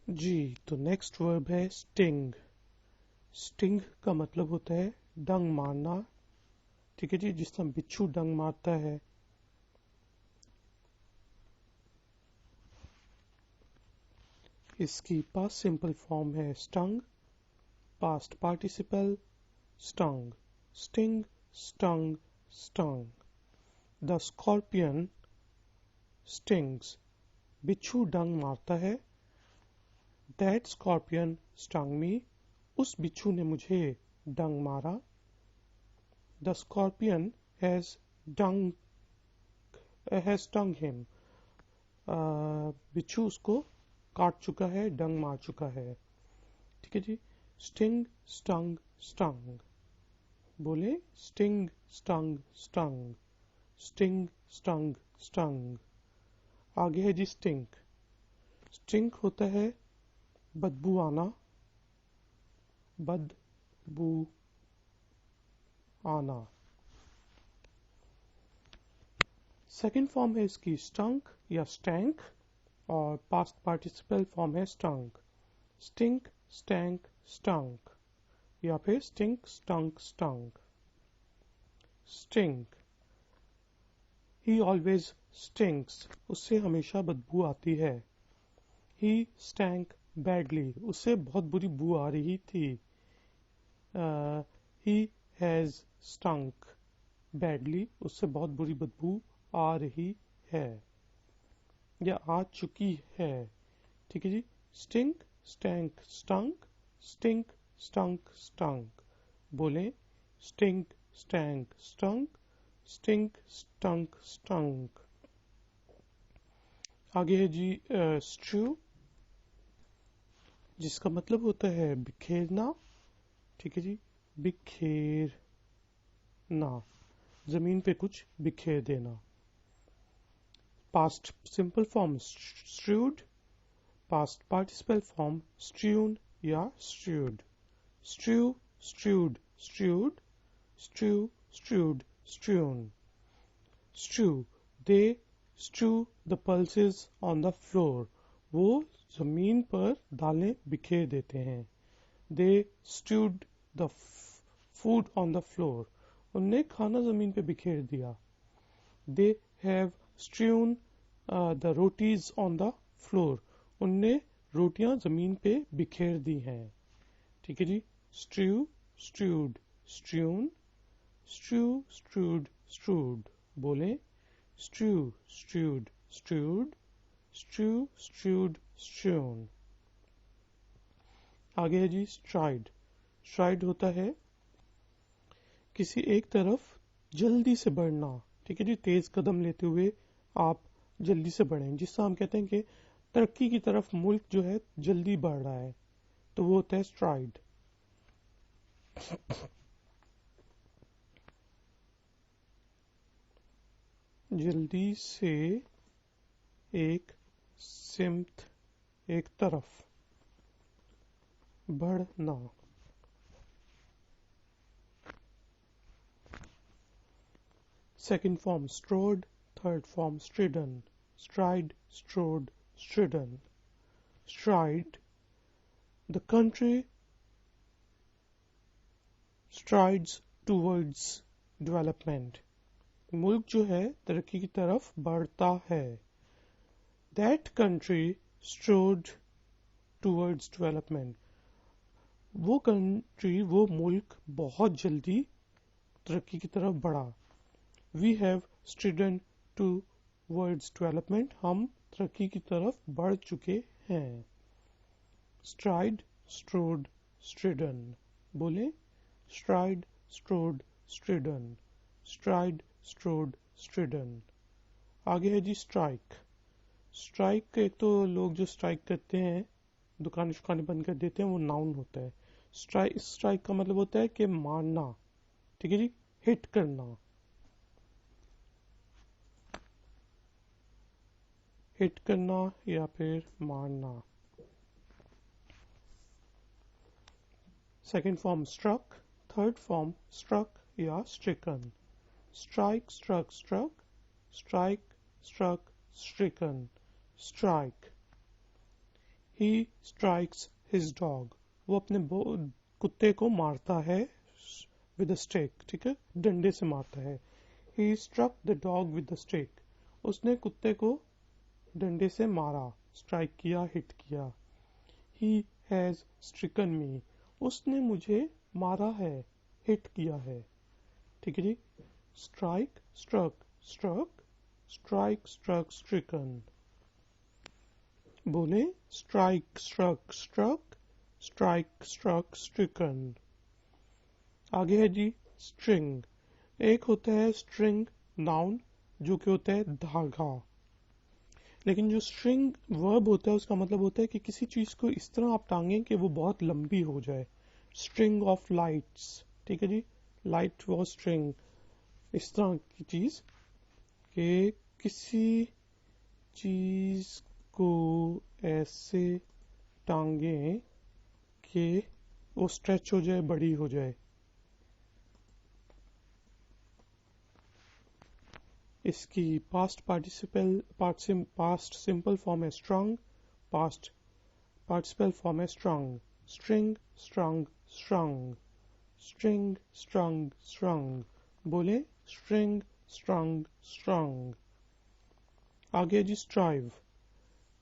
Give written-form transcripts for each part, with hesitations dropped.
जी, तो next verb है sting. Sting का मतलब होता है डंग मारना। ठीक है जी, जिस तरह बिच्छू डंग मारता है। इसकी पास्ट सिंपल फॉर्म है stung, past participle stung, sting, stung, stung. The scorpion stings, बिच्छू डंग मारता है। दैट स्कॉर्पियन स्टंग मी, उस बिच्छू ने मुझे डंग मारा। The scorpion has stung has stung him, बिच्छू उसको काट चुका है, डंग मार चुका है। ठीक है जी। Sting, stung, stung. बोले sting, stung, stung, sting, stung, stung. आगे है जी स्टिंक। स्टिंक होता है बदबू आना, बदबू आना। सेकंड फॉर्म है इसकी स्टंक या स्टैंक, और पास्ट पार्टिसिपल फॉर्म है स्टंक। स्टिंक, स्टैंक, स्टंक, या फिर stink, stunk, stunk. Stink, he always stinks, उससे हमेशा बदबू आती है। ही स्टैंक बैडली, उससे बहुत बुरी बू आ रही थी। ही हैज स्टंक बैडली, उससे बहुत बुरी बदबू आ रही है या आ चुकी है। ठीक है जी। Stink, stank, stunk, stink, stunk, stunk. बोले stink, stank, stunk, stink, stunk, stunk. आगे है जी स्ट्रू, जिसका मतलब होता है बिखेरना। ठीक है जी। बिखेरना, जमीन पे कुछ बिखेर देना। Past simple form strewed, past participle form strewn या strewed. Strew, strewed, strewed, strew, strewed, strewn. Strew, they strew the pulses on the floor, वो जमीन पर दालें बिखेर देते हैं। They strewed the food on the floor, उनने खाना जमीन पे बिखेर दिया। They have strewn the rotis on the floor, उनने रोटियां जमीन पे बिखेर दी हैं। ठीक है जी। स्ट्रू, स्ट्रूड, स्ट्यून, स्ट्रू, स्ट्रूड, स्ट्रूड। बोले स्ट्रू, strewed, strewed, strew, strewed, strewn. आगे है जी स्ट्राइड। स्ट्राइड होता है किसी एक तरफ जल्दी से बढ़ना। ठीक है जी, तेज कदम लेते हुए आप जल्दी से बढ़ें, जिससे हम कहते हैं कि तरक्की की तरफ मुल्क जो है जल्दी बढ़ रहा है, तो वो होता है स्ट्राइड। जल्दी से एक सिमत, एक तरफ बढ़ना। Second form strode, third form stridden. Stride, strode, stridden. Stride, the country strides towards development, मुल्क जो है तरक्की की तरफ बढ़ता है। That country strode towards development, वो कंट्री, वो मुल्क बहुत जल्दी तरक्की की तरफ बढ़ा। We have stridden towards development, हम तरक्की की तरफ बढ़ चुके हैं। Stride, strode, stridden. बोले stride, strode, stridden, stride, strode, stridden. आगे है जी स्ट्राइक। स्ट्राइक, एक तो लोग जो स्ट्राइक करते हैं, दुकानें शुकानें बंद कर देते हैं, वो नाउन होता है। स्ट्राइक, स्ट्राइक का मतलब होता है कि मारना। ठीक है जी, हिट करना, हिट करना या फिर मारना। Second form struck, third form struck या stricken. Strike, struck, struck, strike, struck, stricken, strike. He strikes his dog. वो अपने कुत्ते को मारता है with a stick. ठीक है, डंडे से मारता है. He struck the dog with the stick. उसने कुत्ते को डंडे से मारा, स्ट्राइक किया, हिट किया. He has stricken me. उसने मुझे मारा है, हिट किया है. ठीक है जी. Strike, struck, struck, strike, struck, stricken. बोले strike, struck, struck, strike, struck, stricken. आगे है जी स्ट्रिंग. एक होता है स्ट्रिंग नाउन जो कि होता है धागा, लेकिन जो स्ट्रिंग वर्ब होता है उसका मतलब होता है कि किसी चीज को इस तरह आप टांगें कि वो बहुत लंबी हो जाए. String of lights. ठीक है जी. लाइट वो स्ट्रिंग, इस तरह की चीज कि किसी चीज को ऐसे टांगे कि वो स्ट्रेच हो जाए, बड़ी हो जाए. इसकी past participle past simple form है स्ट्रंग, पास्ट पार्टिसिपल फॉर्म है स्ट्रंग. String, स्ट्रंग, स्ट्रंग, string, स्ट्रंग, स्ट्रंग. बोले स्ट्रिंग, स्ट्रंग, स्ट्रंग. आगे जी स्ट्राइव.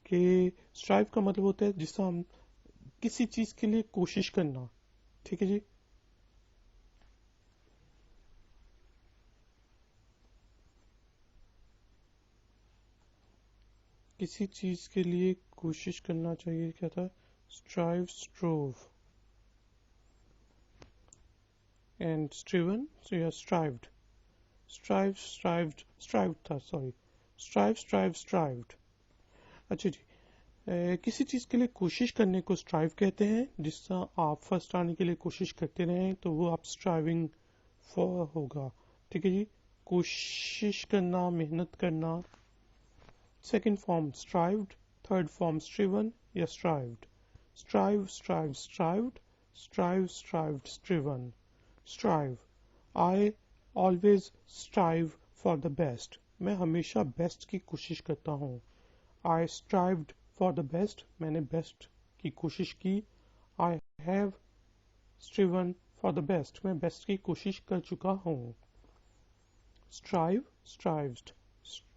के स्ट्राइव का मतलब होता है जिससे हम किसी चीज के लिए कोशिश करना. ठीक है जी. किसी चीज के लिए कोशिश करना चाहिए. क्या था? Strive, strove and striven. So you strived. Strive, strived, strived था, सॉरी. Strive, strive, strived. अच्छा जी. किसी चीज के लिए कोशिश करने को स्ट्राइव कहते हैं. जिससे आप फर्स्ट आने के लिए कोशिश करते रहें तो वो आप स्ट्राइविंग फॉर होगा. ठीक है जी. कोशिश करना, मेहनत करना. Second form strived, third form striven या strived. Strive, strive, strived, strive, strived, striven. Strive. I always strive for the best. मैं हमेशा बेस्ट की कोशिश करता हूँ. I strived for the best. मैंने बेस्ट की कोशिश की. I have striven for the best. मैं बेस्ट की कोशिश कर चुका हूँ. स्ट्राइव, स्ट्राइव्ड,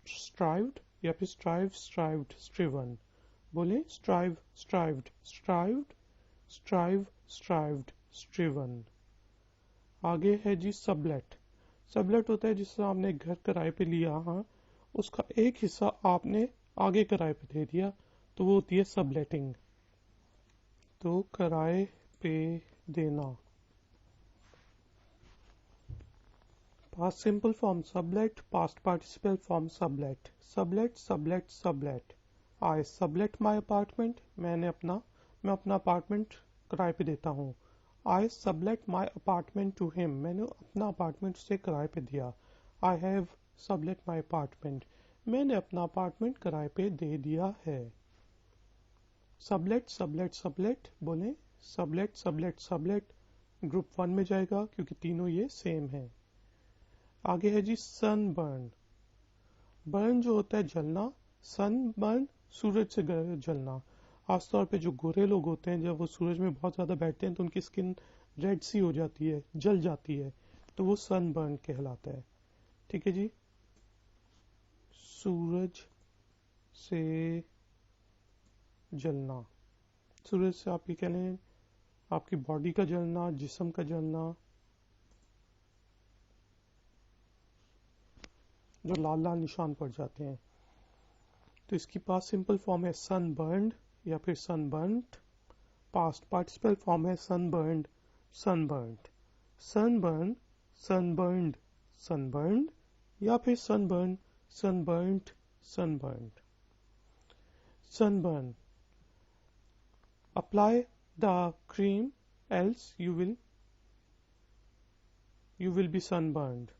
स्ट्राइव्ड या फिर स्ट्राइव, स्ट्राइव्ड, स्ट्रिवन. बोले strive, strived, strived, strive, strived, striven. आगे है जी सबलेट. सबलेट होता है जिससे आपने घर किराए पे लिया, हाँ, उसका एक हिस्सा आपने आगे किराए पे दे दिया, तो वो होती है सबलेटिंग. तो किराए पे देना. Past simple form sublet, past participle form sublet. Sublet, sublet, sublet. I sublet my apartment. मैं अपना अपार्टमेंट किराए पे देता हूँ. I sublet my apartment to him. मैंने अपना अपार्टमेंट उसे किराए पे दिया. I have sublet my apartment. मैंने अपना अपार्टमेंट किराए पे दे दिया है. Sublet, sublet, sublet. बोले सबलेट, सबलेट, सबलेट. ग्रुप 1 में जाएगा क्योंकि तीनों ये सेम है. आगे है जी सनबर्न. बर्न जो होता है जलना, सनबर्न सूरज से जलना. खासतौर पे जो गोरे लोग होते हैं जब वो सूरज में बहुत ज्यादा बैठते हैं तो उनकी स्किन रेड सी हो जाती है, जल जाती है, तो वो सनबर्न कहलाता है. ठीक है जी. सूरज से जलना. सूरज से आप ये कह लें आपकी बॉडी का जलना, जिस्म का जलना, जो लाल लाल निशान पड़ जाते हैं. तो इसकी पास्ट सिंपल फॉर्म है सनबर्न्ड या फिर सनबर्न्ड. पास्ट पार्टिसिपल फॉर्म है सनबर्न्ड, सनबर्न्ड. सनबर्न, सनबर्न्ड, सनबर्न्ड या फिर sunburn, sunburned, sunburned. Sunburn. Apply the cream else you will be sunburned.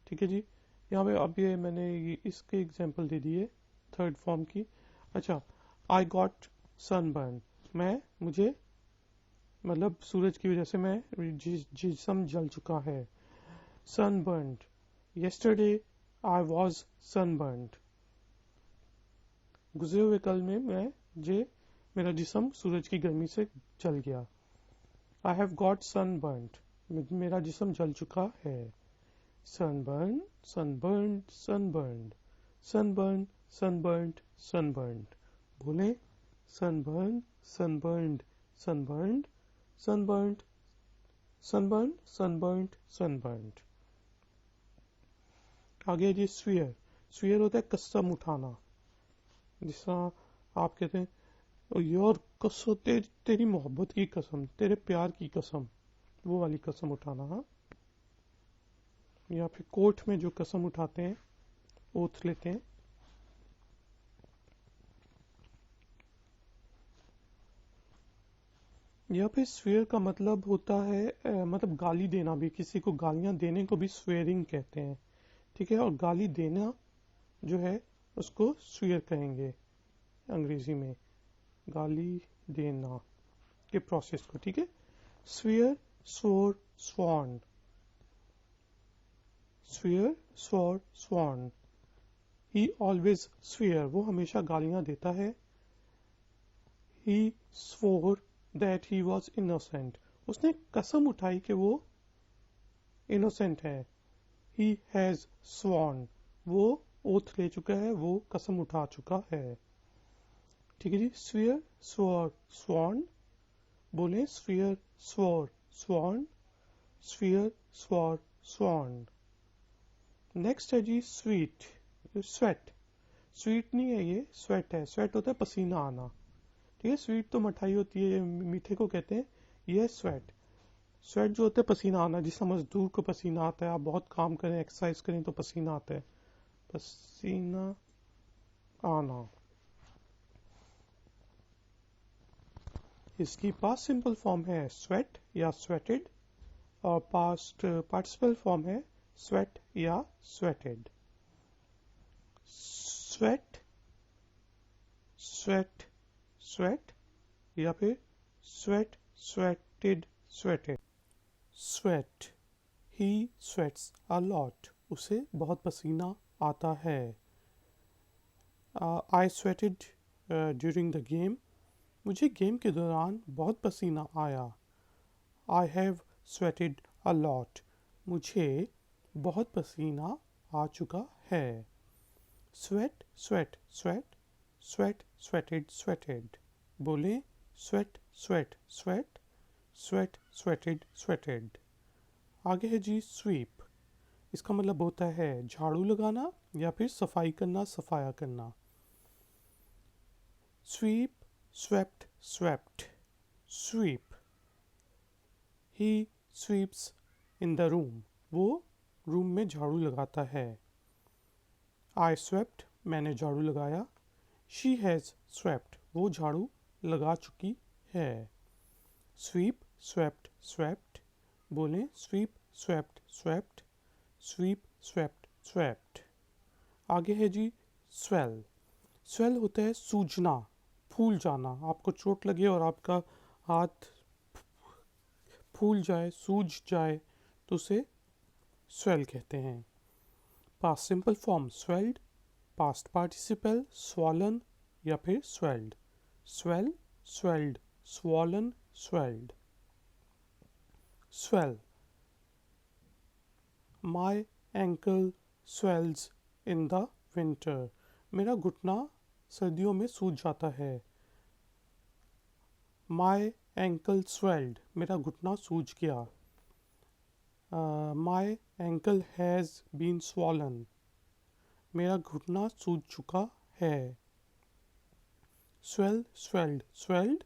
ठीक है जी. यहाँ पे अब ये मैंने इसके एग्जांपल दे दिए थर्ड फॉर्म की. अच्छा. I got sunburn. मुझे मतलब सूरज की वजह से मैं जिस्म जल चुका है. Sunburned. Yesterday I was sunburned. गुजरे हुए कल में मेरा जिस्म सूरज की गर्मी से जल गया। आई हैव गॉट सनबर्न्ड, मेरा जिस्म जल चुका है। Sunburn, sunburned, sunburned, sunburn, sunburned, sunburned. बोले sunburn, sunburned, सनबर्न्ड, sunburned, sunburn, sunburned, सनबर्न्ड। आगे जी स्फीयर। स्फीयर होता है कसम उठाना, जिसका आप कहते हैं यार कसम, तेरी मोहब्बत की कसम, तेरे प्यार की कसम, वो वाली कसम उठाना। हाँ, या फिर कोर्ट में जो कसम उठाते हैं, ओथ लेते हैं। या फिर स्वेयर का मतलब होता है मतलब गाली देना भी, किसी को गालियां देने को भी स्वेयरिंग कहते हैं। ठीक है, और गाली देना जो है उसको स्वेयर कहेंगे अंग्रेजी में, गाली देना के प्रोसेस को। ठीक है, swear, swore, sworn, swear, swore, sworn. He always swear, वो हमेशा गालियां देता है। He swore that he was innocent, उसने कसम उठाई कि वो इनोसेंट है। ही हैज स्वॉन, वो ओथ ले चुका है, वो कसम उठा चुका है। ठीक है जी, स्वेयर, स्वोर, स्वॉन। बोले swear, swore, sworn, swear, swore, sworn. Next है जी स्वीट, स्वेट। स्वीट नहीं है ये, स्वेट है। स्वेट होता है पसीना आना। ठीक है, स्वीट तो मिठाई होती है, मीठे को कहते हैं। ये स्वेट, स्वेट जो होता है पसीना आना, जिससे मजदूर को पसीना आता है, आप बहुत काम करें, एक्सरसाइज करें तो पसीना आता है, पसीना आना। इसकी पास्ट सिंपल फॉर्म है स्वेट या स्वेटेड, और पास्ट पार्टिसिपल फॉर्म है स्वेट या स्वेटेड। स्वेट, स्वेट, स्वेट, या फिर sweat, sweated, sweated. Sweat, he sweats a lot, उसे बहुत पसीना आता है। I sweated during the game, मुझे गेम के दौरान बहुत पसीना आया। आई हैव स्वेटेड अ लॉट, मुझे बहुत पसीना आ चुका है। Sweat, sweat, sweat, sweat, sweated, sweated. बोले sweat, sweat, sweat, sweat, sweated, sweated. आगे है जी स्वीप। इसका मतलब होता है झाड़ू लगाना या फिर सफाई करना, सफाया करना। Sweep, swept, swept, sweep. He sweeps in the room, वो रूम में झाड़ू लगाता है। आई स्वेप्ट, मैंने झाड़ू लगाया। शी हैज़ स्वेप्ट, वो झाड़ू लगा चुकी है। Sweep, swept, swept. बोलें sweep, swept, swept, sweep, swept, swept. आगे है जी स्वेल। स्वेल होता है सूजना, फूल जाना। आपको चोट लगे और आपका हाथ फूल जाए, सूज जाए, तो उसे स्वेल कहते हैं। Past simple form swelled, past participle swollen या फिर swelled. Swell, swelled, swollen, swelled. Swell, my ankle swells in the winter, मेरा घुटना सर्दियों में सूज जाता है। माई एंकल स्वेल्ड, मेरा घुटना सूज गया। My ankle has been swollen, मेरा घुटना सूज चुका है। Swell, swelled, swelled,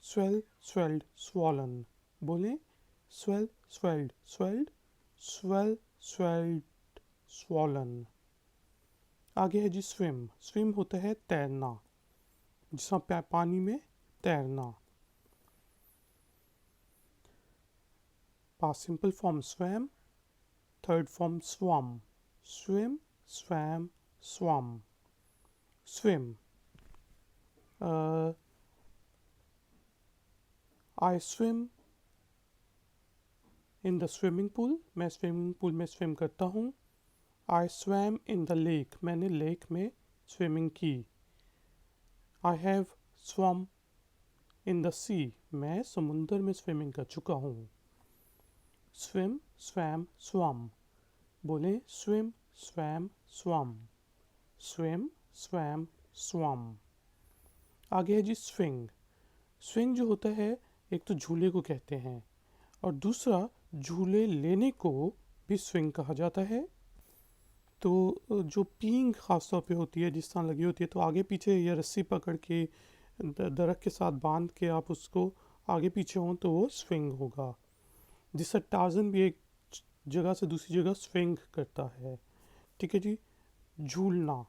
swell, swelled, swollen. बोलें swell, swelled, swelled, swell, swelled, swollen. आगे है जी स्विम। स्विम होता है तैरना, जिसमें पानी में तैरना। Past simple form swam, third form swum. Swim, swam, swum. Swim, I swim in the swimming pool, मैं स्विमिंग पूल में स्विम करता हूँ। I swam in the lake, मैंने लेक में स्विमिंग की। आई हैव स्वम इन द सी, मैं समुंदर में स्विमिंग कर चुका हूँ। Swim, swam, swum. बोले swim, swam, swum. Swim, swam, swum. आगे है जी स्विंग। स्विंग जो होता है, एक तो झूले को कहते हैं और दूसरा झूले लेने को भी स्विंग कहा जाता है। तो जो पींग खास तौर पे होती है, जिस तरह लगी होती है, तो आगे पीछे या रस्सी पकड़ के दरख्त के साथ बांध के आप उसको आगे पीछे हों तो वो स्विंग होगा। जिससे टार्जन भी एक जगह से दूसरी जगह स्विंग करता है। ठीक है जी। झूलना,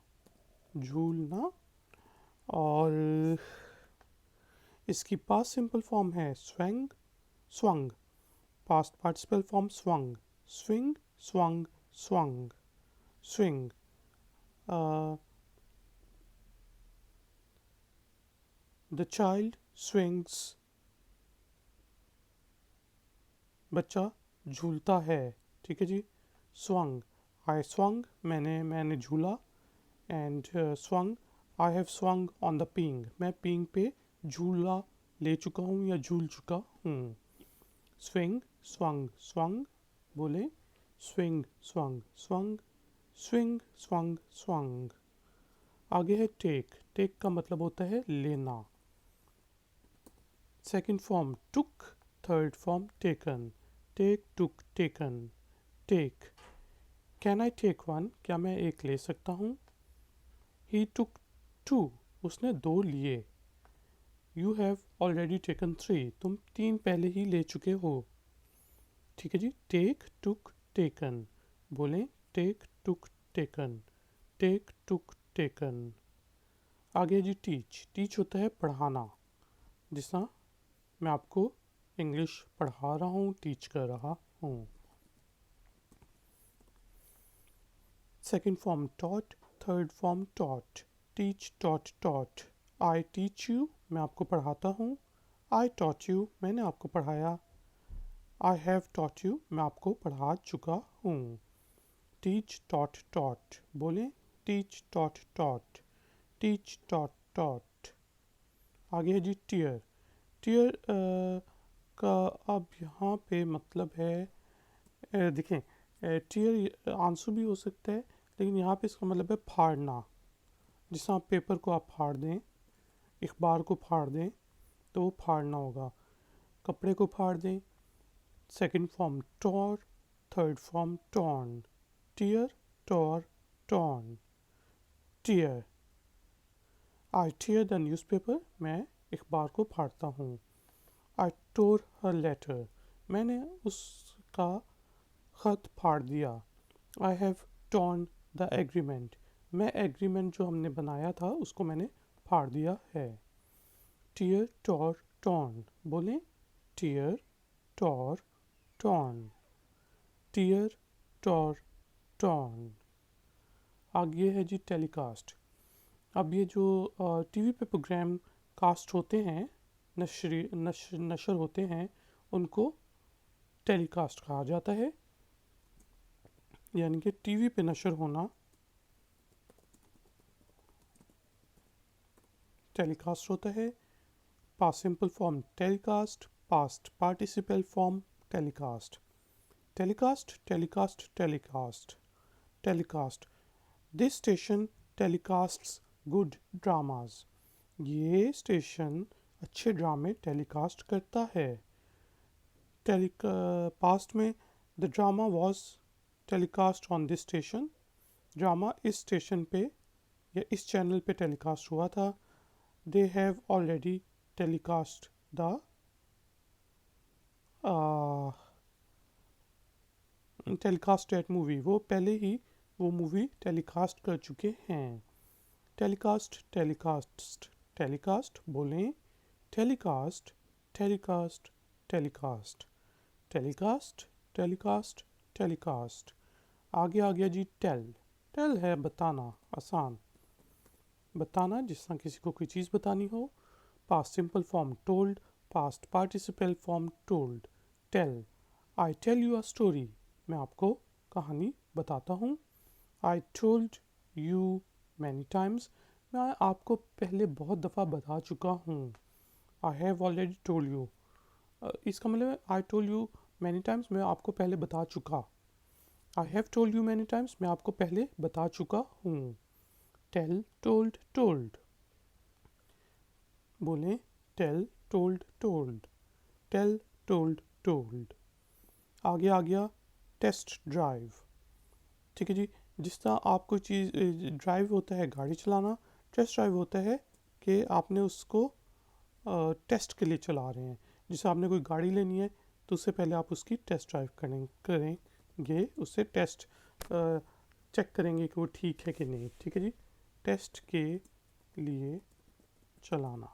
झूलना। और इसकी पास्ट सिंपल फॉर्म है swing, swung. Past participle form swung, swing, swung, swung, swing. The child swings, बच्चा झूलता है। ठीक है जी। स्वंग, आई स्वंग, मैंने झूला। And swung, I have swung on the पींग, मैं पींग पे झूला ले चुका हूँ या झूल चुका हूँ। Swing, swung, swung. बोले swing, swung, swung, swing, swung, swung. आगे है टेक। टेक का मतलब होता है लेना। Second form took, third form taken. Take, took, taken. Take, can I take one, क्या मैं एक ले सकता हूँ। ही टुक टू, उसने दो लिए। You have already taken three, तुम तीन पहले ही ले चुके हो। ठीक है जी। Take, took, taken. बोलें take, took, taken. Take, took, taken. आगे जी टीच। टीच होता है पढ़ाना। जिस तरह मैं आपको इंग्लिश पढ़ा रहा हूँ, टीच कर रहा हूँ। Second form taught, third form taught. Teach, taught, taught. I teach you, मैं आपको पढ़ाता हूँ। आई टॉट यू, मैंने आपको पढ़ाया। आई हैव टॉट यू, मैं आपको पढ़ा चुका हूँ। Teach, taught, taught. बोलें teach, taught, taught. Teach, taught, taught. आगे है जी टीयर। टीयर का अब यहाँ पे मतलब है, देखें, टीयर आंसू भी हो सकता है, लेकिन यहाँ पे इसका मतलब है फाड़ना। जिस तरह पेपर को आप फाड़ दें, अखबार को फाड़ दें, तो वो फाड़ना होगा। कपड़े को फाड़ दें। Second form tore, third form torn. Tear, tore, torn. Tear, I tear the newspaper, मैं अखबार को फाड़ता हूँ। आई टोर हर लेटर, मैंने उसका खत फाड़ दिया। I have torn the agreement, मैं एग्रीमेंट जो हमने बनाया था उसको मैंने फाड़ दिया है। Tear, tore, torn. बोलें tear, tore, torn. Tear, tore, torn. आगे है जी टेलीकास्ट। अब ये जो टीवी पे प्रोग्राम कास्ट होते हैं, नशर होते हैं, उनको टेलीकास्ट कहा जाता है। यानी कि टीवी पे नशर होना टेलीकास्ट होता है। Past simple form telecast, past participle form telecast. Telecast, telecast, telecast, telecast. This station telecasts good dramas, ये स्टेशन अच्छे ड्रामे टेलीकास्ट करता है। पास्ट में the drama was telecast on this station, drama इस स्टेशन पे या इस चैनल पे टेलीकास्ट हुआ था। They have already telecast the telecast at movie, वो पहले ही वो मूवी टेलीकास्ट कर चुके हैं। Telecast, telecast, telecast. बोलें telecast, telecast, telecast, telecast, telecast, telecast. आगे आ गया जी टेल। टेल है बताना, आसान बताना, जिस तरह किसी को कोई चीज़ बतानी हो। Past simple form told, past participle form told. Tell, I tell you a story, मैं आपको कहानी बताता हूँ। I told you many times, मैं आपको पहले बहुत दफ़ा बता चुका हूँ। I have already told you, इसका मतलब है I told you many times, मैं आपको पहले बता चुका। I have told you many times, मैं आपको पहले बता चुका हूँ। Tell, told, told. बोलें tell, told, told. Tell, told, told. आगे आ गया टेस्ट ड्राइव। ठीक है जी, जिस तरह आप कोई चीज़ ड्राइव होता है गाड़ी चलाना, टेस्ट ड्राइव होता है कि आपने उसको टेस्ट के लिए चला रहे हैं। जैसे आपने कोई गाड़ी लेनी है तो उससे पहले आप उसकी टेस्ट ड्राइव करेंगे, उससे टेस्ट चेक करेंगे कि वो ठीक है कि नहीं। ठीक है जी, टेस्ट के लिए चलाना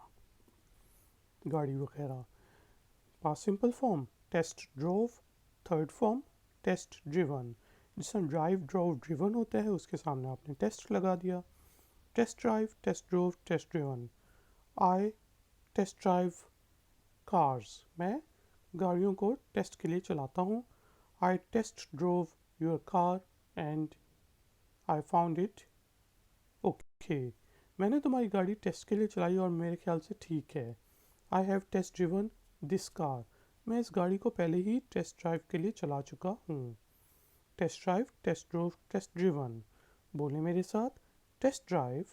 गाड़ी वगैरह। Past simple form test drove, third form test driven. जिसमें ड्राइव, ड्रोव, ड्रिवन होता है उसके सामने आपने टेस्ट लगा दिया। Test drive, test drove, test driven. I test drive cars, मैं गाड़ियों को टेस्ट के लिए चलाता हूँ। I test drove your car and I found it okay, मैंने तुम्हारी गाड़ी टेस्ट के लिए चलाई और मेरे ख्याल से ठीक है। I have test driven this car, मैं इस गाड़ी को पहले ही टेस्ट ड्राइव के लिए चला चुका हूँ। Test drive, test drove, test driven. बोले मेरे साथ, test drive,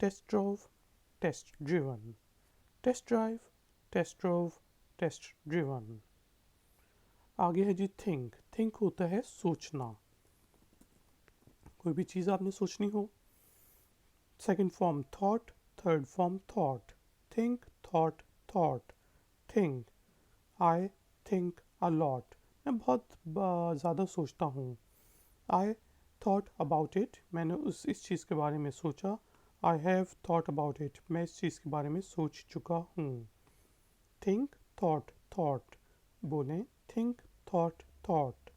test drove, test driven. Test drive, test drove, test driven. आगे है जी थिंक। थिंक होता है सोचना, कोई भी चीज़ आपने सोचनी हो। Second form thought, third form thought. Think, thought, thought. Think, I think a lot, मैं बहुत ज़्यादा सोचता हूँ। आई थॉट अबाउट इट, मैंने इस चीज़ के बारे में सोचा। I have thought about it, मैं इस चीज़ के बारे में सोच चुका हूँ। Think, thought, thought. बोलें think, thought, thought.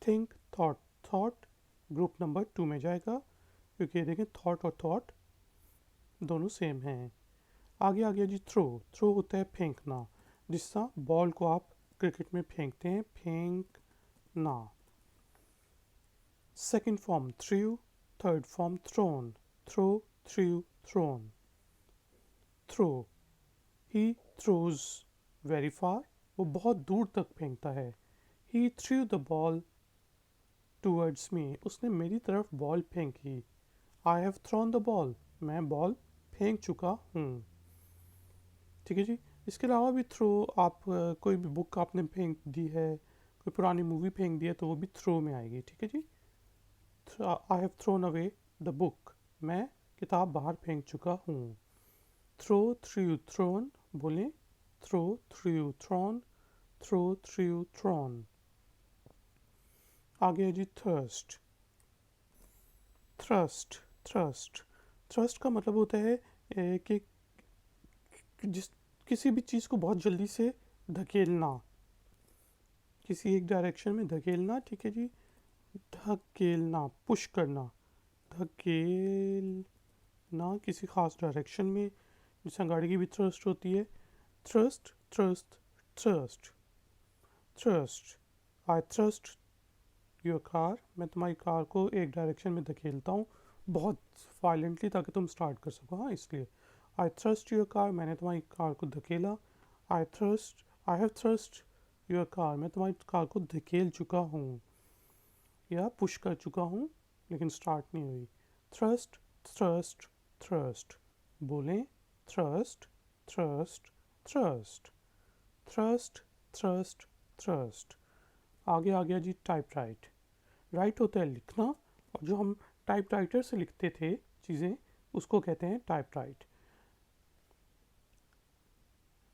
Think, thought, thought group number 2 में जाएगा, क्योंकि ये देखें थॉट और थॉट दोनों सेम हैं। आगे आ गया जी थ्रो। थ्रो होता है फेंकना, जिस तरह बॉल को आप क्रिकेट में फेंकते हैं, फेंकना। Second form threw, third form thrown. Throw, threw, thrown. Throw, he throws very far, वो बहुत दूर तक फेंकता है। He threw the ball towards me, उसने मेरी तरफ बॉल फेंकी। I have thrown the ball, मैं बॉल फेंक चुका हूँ। ठीक है जी, इसके अलावा भी थ्रो आप कोई भी बुक आपने फेंक दी है, कोई पुरानी मूवी फेंक दी है, तो वो भी थ्रो में आएगी। ठीक है जी, I have thrown away the book, मैं किताब बाहर फेंक चुका हूँ। Throw, threw, thrown. बोलें throw, threw, thrown. Throw, threw, thrown. आगे है जी थर्स्ट। Thrust, thrust. थ्रस्ट का मतलब होता है कि जिस किसी भी चीज़ को बहुत जल्दी से धकेलना, किसी एक डायरेक्शन में धकेलना। ठीक है जी, धकेलना, पुश करना, धकेलना किसी खास डायरेक्शन में, जैसे गाड़ी की भी थ्रस्ट होती है। Thrust, thrust, thrust, thrust. I thrust your car, मैं तुम्हारी कार को एक डायरेक्शन में धकेलता हूँ बहुत वायलेंटली, ताकि तुम स्टार्ट कर सको। हाँ, इसलिए आई थ्रस्ट योर कार, मैंने तुम्हारी कार को धकेला। I have thrust your car, मैं तुम्हारी कार को धकेल चुका हूँ या पुश कर चुका हूँ, लेकिन स्टार्ट नहीं हुई। Thrust, thrust, thrust. बोलें thrust, thrust, thrust. Thrust, thrust, thrust. आगे आ गया जी टाइप राइट। राइट होता है लिखना, और जो हम टाइप राइटर से लिखते थे चीज़ें, उसको कहते हैं टाइप राइट।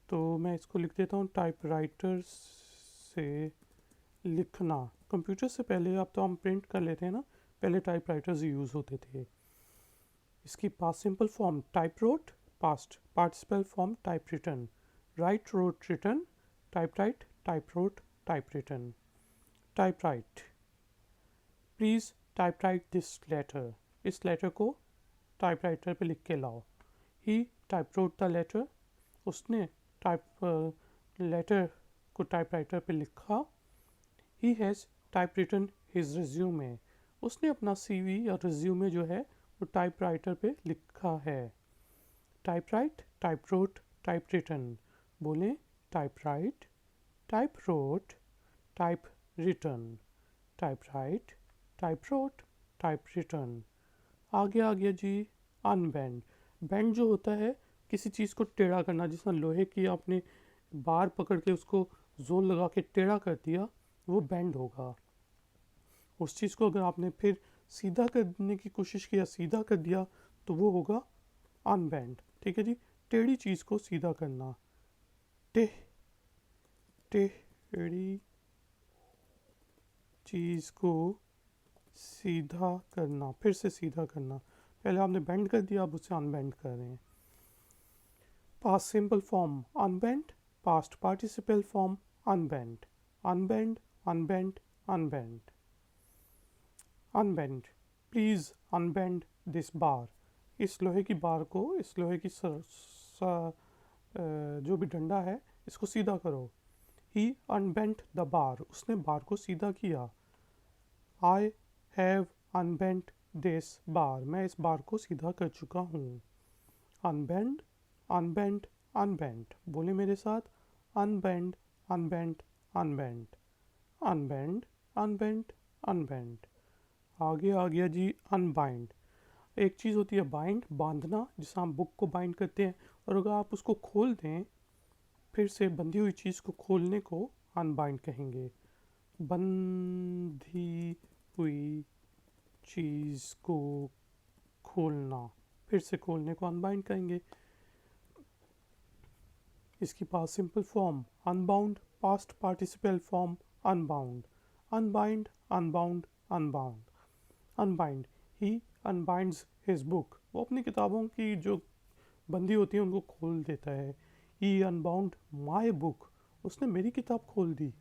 तो मैं इसको लिख देता हूँ टाइप राइटर से लिखना। कंप्यूटर से पहले अब तो हम प्रिंट कर लेते हैं ना, पहले टाइप राइटर्स यूज़ होते थे। इसकी past simple form type wrote, past participle form type written. Write, wrote, written, type write, type wrote, type written. Type write, please type write this letter, इस लेटर को टाइप राइटर पे लिख के लाओ। He type wrote the letter, उसने type letter को typewriter पे लिखा। He has type written his resume, उसने अपना CV या रिज्यूमे जो है वो टाइप राइटर पे लिखा है। Type write, type wrote, type written. बोलें type write, type wrote, type written. Type write, type wrote, type written. आगे आ गया जी अनबेंड। बेंड जो होता है किसी चीज़ को टेढ़ा करना, जिसमें लोहे की आपने बार पकड़ के उसको जोर लगा के टेढ़ा कर दिया, वो बेंड होगा। उस चीज़ को अगर आपने फिर सीधा करने की कोशिश किया, सीधा कर दिया, तो वो होगा अनबेंड। ठीक है जी, टेढ़ी चीज़ को सीधा करना। टेढ़ी चीज़ को सीधा करना, फिर से सीधा करना। पहले आपने बेंड कर दिया, अब उसे अनबेंड कर रहे हैं। Past simple form unbend, past participle form unbend, unbend, unbend, unbend, unbend. Please unbend this bar. इस लोहे की बार को, इस लोहे की जो भी डंडा है, इसको सीधा करो। ही अनबेंट द बार, उसने बार को सीधा किया। आई हैव अनबेंट दिस बार, मैं इस बार को सीधा कर चुका हूँ। अनबेंड, अनबेंड, अनबेंड। बोले मेरे साथ, अनबेंड, अनबेंड, अनबेंड, अनबेंड, अनबेंड, अनबेंड। आगे आ गया जी अनबाइंड। एक चीज़ होती है बाइंड, बांधना, जिससे हम बुक को बाइंड करते हैं, और अगर आप उसको खोल दें, फिर से बंधी हुई चीज़ को खोलने को अनबाइंड कहेंगे। बंधी हुई चीज़ को खोलना, फिर से खोलने को अनबाइंड कहेंगे। इसकी past simple form unbound, past participle form unbound, unbind, unbound, unbound, unbind. He unbinds his book, वो अपनी किताबों की जो बंदी होती है उनको खोल देता है। ही अनबाउंड माई बुक, उसने मेरी किताब खोल दी।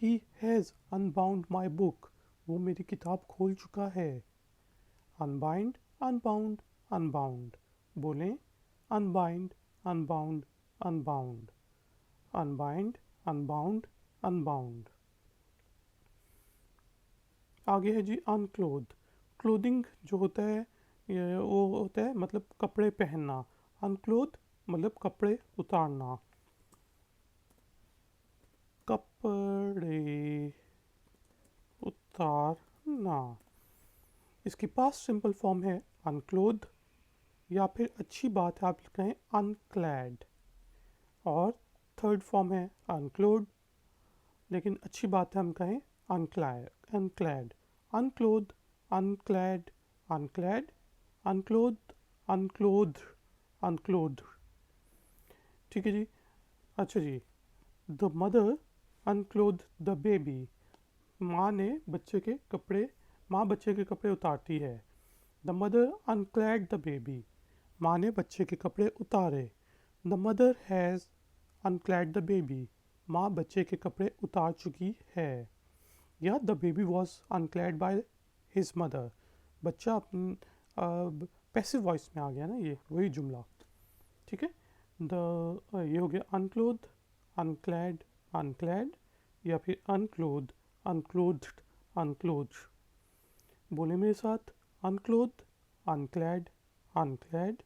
He has unbound my book, वो मेरी किताब खोल चुका है। Unbind, unbound, unbound. बोलें unbind, unbound, unbound, unbind, unbound, unbound. आगे है जी अनक्लोथ। क्लोथिंग जो होता है वो होता है मतलब कपड़े पहनना। अनक्लोथ मतलब कपड़े उतारना, कपड़े उतारना। इसकी पास्ट सिंपल फॉर्म है अनक्लोथ, या फिर अच्छी बात है आप कहें अनक्लैड, और थर्ड फॉर्म है अनक्लोथ, लेकिन अच्छी बात है हम कहें अनक्लैड, अनक्लैड, अनक्लोथ, अनक्लैड, अनक्लैड, अनक्लोथ, अनक्लोथ, अनक्लोथ। ठीक है जी। अच्छा जी, द मदर अनक्लोथ द बेबी, माँ ने बच्चे के कपड़े, माँ बच्चे के कपड़े उतारती है। The mother unclad the baby, माँ ने बच्चे के कपड़े उतारे। The mother has unclad the baby, माँ बच्चे के कपड़े उतार चुकी है। या the baby was unclad by his mother, बच्चा अपन पैसिव वॉइस में आ गया ना, ये वही जुमला। ठीक है, ये हो गया अनक्लोथ, अनक्लैड, अनक्लैड, या फिर अनक्लोथ, अनक्लोथ्ड, अनक्लोथ। बोले मेरे साथ, अनक्लोथ, अनक्लैड, अनक्लैड,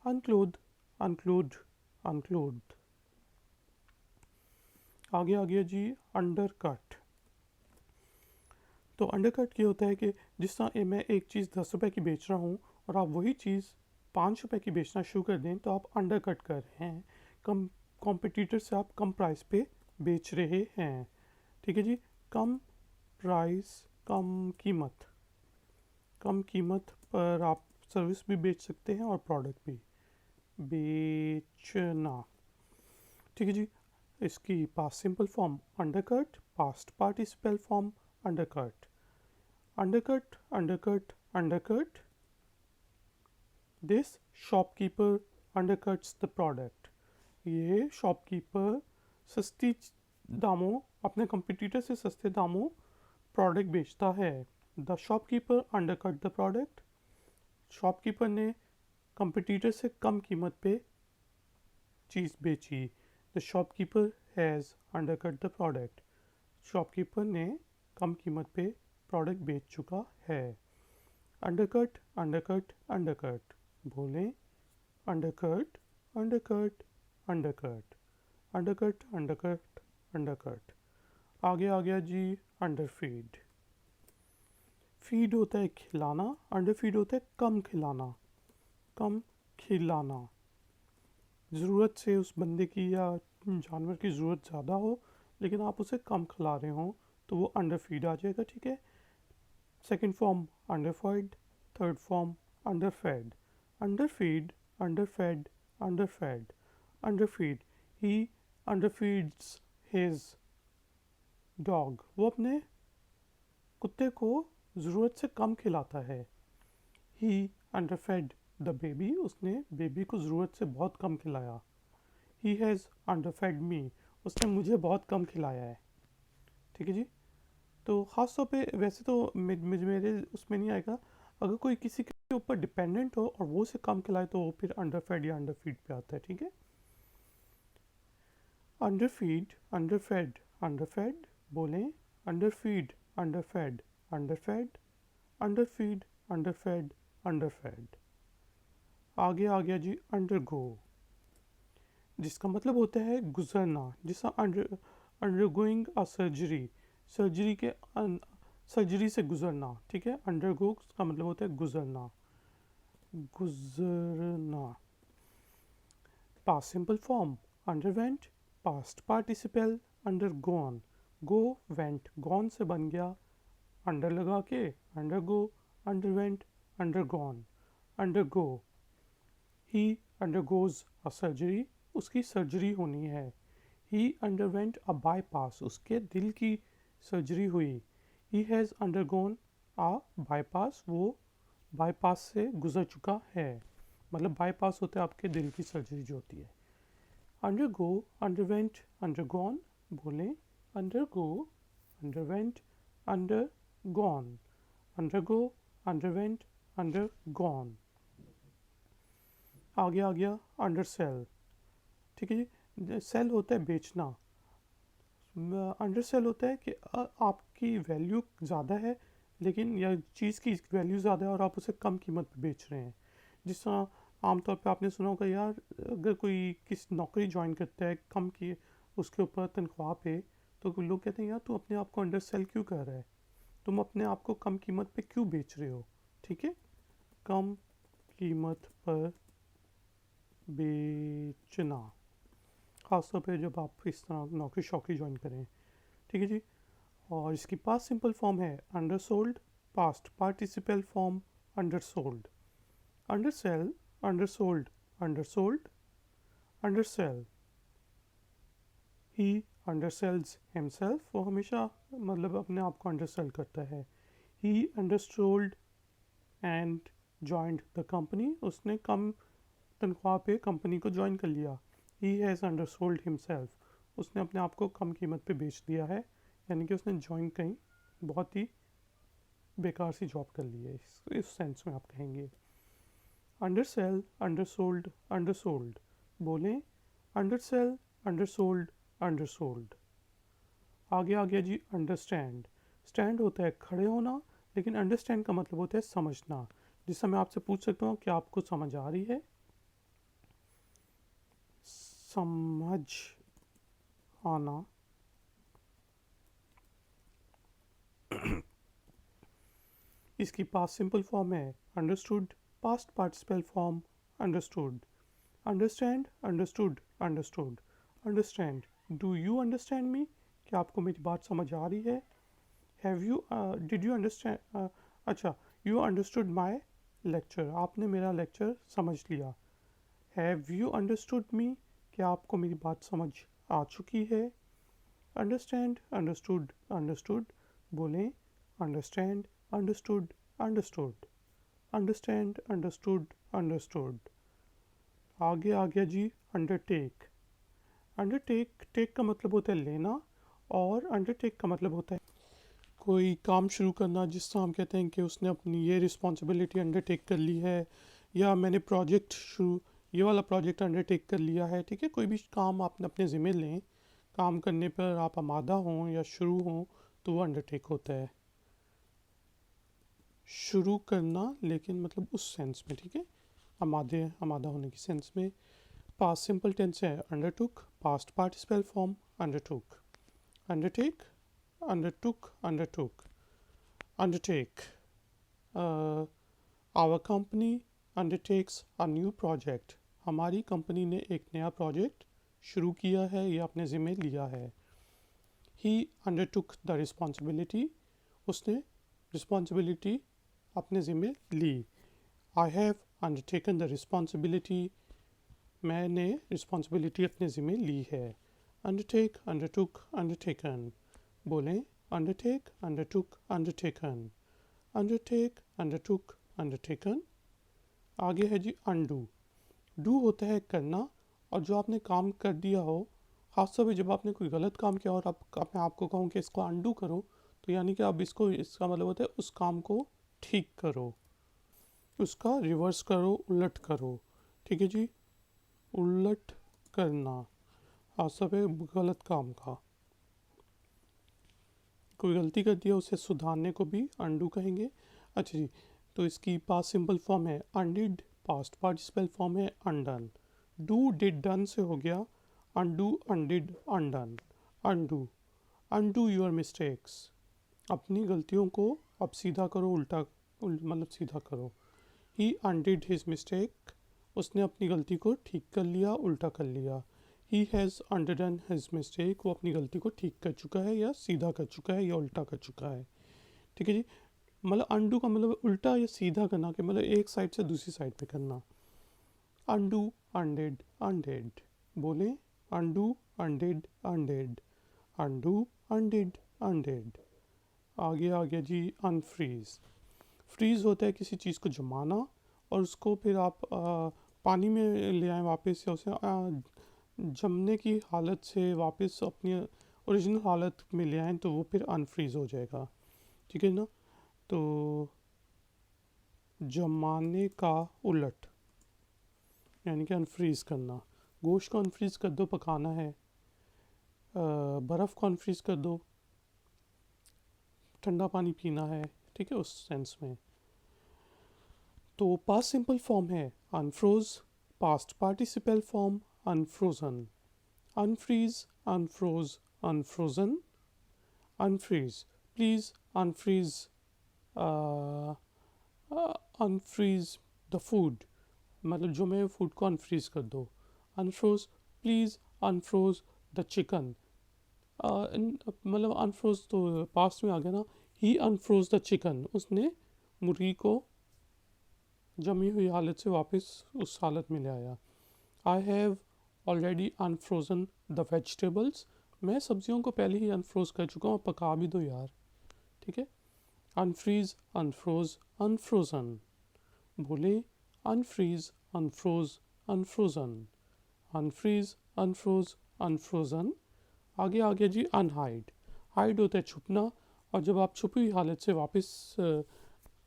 अनक्लोथ, अनक्लोथ, अनक्लोथ। आगे आ गया जी अंडरकट। तो अंडरकट ये होता है कि जिस तरह मैं एक चीज़ 10 रुपए की बेच रहा हूँ और आप वही चीज़ 5 रुपए की बेचना शुरू कर दें, तो आप अंडरकट कर रहे हैं, कम कॉम्पिटिटर से आप कम प्राइस पे बेच रहे हैं। ठीक है जी, कम प्राइस, कम कीमत, कम कीमत पर आप सर्विस भी बेच सकते हैं और प्रोडक्ट भी बेचना। ठीक है जी, इसकी past simple form undercut, past participle form undercut, undercut, undercut, undercut. This shopkeeper undercuts the product. ये शॉपकीपर सस्ती दामों, अपने कंपटीटर से सस्ते दामों प्रोडक्ट बेचता है। The shopkeeper undercut the product, shopkeeper ने कंपटीटर से कम कीमत पे चीज़ बेची। The shopkeeper has undercut the product, shopkeeper ने कम कीमत पे प्रोडक्ट बेच चुका है। Undercut, undercut, undercut. बोलें undercut, undercut undercut undercut undercut undercut. आगे आ गया जी अंडरफीड। फीड होता है खिलाना, अंडरफीड होता है कम खिलाना, कम खिलाना। ज़रूरत से उस बंदे की या जानवर की ज़रूरत ज़्यादा हो लेकिन आप उसे कम खिला रहे हो तो वो अंडरफीड आ जाएगा, ठीक है। Second form underfeed, third form underfed. Underfeed, underfed, underfed, underfeed. He underfeeds his dog. वो अपने कुत्ते को ज़रूरत से कम खिलाता है। He underfed the baby. उसने बेबी को ज़रूरत से बहुत कम खिलाया। He has underfed me. उसने मुझे बहुत कम खिलाया है, ठीक है जी। तो ख़ास तौर पे वैसे तो मेरे उसमें नहीं आएगा। अगर कोई किसी के ऊपर डिपेंडेंट हो और वो उसे कम खिलाए तो वो फिर अंडरफेड या अंडरफीड पे आता है, ठीक है। अंडरफीड, अंडरफेड, अंडरफेड। बोलें अंडरफीड, अंडरफेड, अंडरफेड, अंडरफीड, अंडरफेड, अंडरफेड। आगे आ गया जी अंडरगो, जिसका मतलब होता है गुजरना। जिसका अंडरगोइंग अ सर्जरी, सर्जरी के सर्जरी से गुजरना, ठीक है। अंडरगो का मतलब होता है गुजरना, गुजरना। Past simple form underwent, past participle undergone. Go went, gone से बन गया अंडर लगा के undergo, underwent, undergone, undergo. He undergoes a surgery, उसकी सर्जरी होनी है। ही अंडरवेंट अ बाईपास, उसके दिल की सर्जरी हुई। He has undergone a bypass, वो बाईपास से गुजर चुका है। मतलब बाईपास होता है आपके दिल की सर्जरी जो होती है। Undergo, underwent, undergone. बोलें undergo, underwent, undergone, undergo, underwent, undergone. आगे आ गया अंडरसेल, ठीक है जी। सेल होता है बेचना। अंडर सेल होता है कि आपकी वैल्यू ज़्यादा है लेकिन या चीज़ की वैल्यू ज़्यादा है और आप उसे कम कीमत पे बेच रहे हैं। जिस तरह आमतौर पे आपने सुना होगा यार, अगर कोई किस नौकरी ज्वाइन करता है कम की उसके ऊपर तनख्वाह पे, तो लोग कहते हैं यार तू अपने आप को अंडर सेल क्यों कर रहा है, तुम अपने आप को कम कीमत पे क्यों बेच रहे हो, ठीक है। कम कीमत पर बेचना, ख़ासतौर पे जब आप इस तरह नौकरी शौकरी ज्वाइन करें, ठीक है जी। और इसकी पास्ट सिंपल फॉर्म है अंडरसोल्ड, पास्ट पार्टिसिपल फॉर्म अंडरसोल्ड। अंडरसेल, अंडरसोल्ड, अंडरसोल्ड, अंडरसेल। ही अंडरसेल्स हिमसेल्फ, वो हमेशा मतलब अपने आप को अंडरसेल करता है। ही अंडरसोल्ड एंड जॉइंड द कंपनी, उसने कम तनख्वाह पे कंपनी को ज्वाइन कर लिया। ही हैज़ अंडरसोल्ड हिमसेल्फ, उसने अपने आप को कम कीमत पे बेच दिया है, यानी कि उसने ज्वाइन कहीं बहुत ही बेकार सी जॉब कर ली है, इस सेंस में आप कहेंगे। अंडरसेल, अंडरसोल्ड, अंडरसोल्ड। बोलें अंडरसेल, अंडरसोल्ड, अंडरसोल्ड। आगे आ गया जी अंडरस्टैंड। स्टैंड होता है खड़े होना लेकिन अंडरस्टैंड का मतलब होता है समझना। जिससे मैं आपसे पूछ सकता हूँ कि आपको समझ आ रही है, समझ आना। इसकी पास्ट सिंपल फॉर्म है understood, past participle form understood. Understand, understood, understood, understand. Do you understand me, क्या आपको मेरी बात समझ आ रही है। Have you, did you understand, अच्छा, यू अंडरस्टूड माई लेक्चर, आपने मेरा लेक्चर समझ लिया। हैव यू अंडरस्टूड मी, क्या आपको मेरी बात समझ आ चुकी है। Understand, understood, understood. बोलें understand, understood, understood, understand, understood, understood. आगे आ गया जी अंडरटेक। अंडरटेक, टेक का मतलब होता है लेना और अंडरटेक का मतलब होता है कोई काम शुरू करना, जिससे हम कहते हैं कि उसने अपनी ये रिस्पॉन्सिबिलिटी अंडरटेक कर ली है या मैंने प्रोजेक्ट शुरू, ये वाला प्रोजेक्ट अंडरटेक कर लिया है, ठीक है। कोई भी काम आपने अपने ज़िम्मे लें, काम करने पर आप आमादा हों या शुरू हों तो वो अंडरटेक होता है। शुरू करना लेकिन मतलब उस सेंस में, ठीक है, आमादा होने की सेंस में। पास्ट सिंपल टेंस है undertook, past participle form undertook, undertake, undertook, undertook, undertake. Our company undertakes a new project, हमारी कंपनी ने एक नया प्रोजेक्ट शुरू किया है या अपने ज़िम्मे लिया है। ही अंडरटुक द रिस्पॉन्सिबिलिटी, उसने रिस्पॉन्सिबिलिटी अपने ज़िम्मे ली। I have undertaken the responsibility, मैंने रिस्पॉन्सिबिलिटी अपने ज़िम्मे ली है। Undertake, undertook, undertaken. बोलें undertake, undertook, undertaken, undertake, undertook, undertaken. आगे है जी अनडू। डू होता है करना, और जो आपने काम कर दिया हो, खासतौर पे जब आपने कोई गलत काम किया और आप अपने आप को कहूँ कि इसको अनडू करो, तो यानी कि आप इसको, इसका मतलब होता है उस काम को ठीक करो, उसका रिवर्स करो, उलट करो। ठीक है जी, उलट करना, खासतौर पे गलत काम का, कोई गलती कर दिया उसे सुधारने को भी अनडू कहेंगे। अच्छा जी, तो इसकी पास्ट सिंपल फॉर्म है अनडिड, पास्ट पार्टिसिपल फॉर्म है अनडन। डू डिड डन से हो गया undo, undid, undone. Undo, undo your mistakes, अपनी गलतियों को अब सीधा करो, मतलब सीधा करो। ही अनडिड हिज मिस्टेक, उसने अपनी गलती को ठीक कर लिया, उल्टा कर लिया। ही हैज़ अंडरडन हिज मिस्टेक, वो अपनी गलती को ठीक कर चुका है या सीधा कर चुका है या उल्टा कर चुका है। ठीक है जी, मतलब अनडू का मतलब उल्टा या सीधा करना, कि मतलब एक साइड से दूसरी साइड पे करना। अनडू, अनडिड, अनडिड। बोले अनडू, अनडिड, अनडिड, अनडू, अनडिड, अनडिड। आगे आ गया जी अनफ्रीज। फ्रीज होता है किसी चीज़ को जमाना, और उसको फिर आप पानी में ले आए वापस, या उसे जमने की हालत से वापस अपनी ओरिजिनल हालत में ले आए, तो वो फिर अनफ्रीज हो जाएगा। ठीक है ना, तो जमाने का उलट यानी कि अनफ्रीज करना। गोश्त को अनफ्रीज कर दो, पकाना है। बर्फ़ को अनफ्रीज कर दो, ठंडा पानी पीना है। ठीक है, उस सेंस में। तो पास्ट सिंपल फॉर्म है unfroze, past participle form unfrozen. Unfreeze, unfroze, unfrozen, unfreeze. Please unfreeze, unfreeze the food, मतलब जो मैं फूड को अनफ्रीज कर दो। Unfroze, please unfroze the chicken, मतलब अनफ्रोज तो पास्ट में आ गया ना। ही अनफ्रोज द चिकन, उसने मुर्गी को जमी हुई हालत से वापस उस हालत में ले आया। I have already unfrozen the vegetables, मैं सब्जियों को पहले ही अनफ्रोज कर चुका हूँ, पका भी दो यार। ठीक है, अनफ्रीज, अनफ्रोज, अनफ्रोजन। बोले unfreeze, unfroze, unfrozen, unfreeze, unfroze, अनफ्रोजन। आगे आ गया जी अनहाइड। हाइड होता है छुपना, और जब आप छुपी हुई हालत से वापस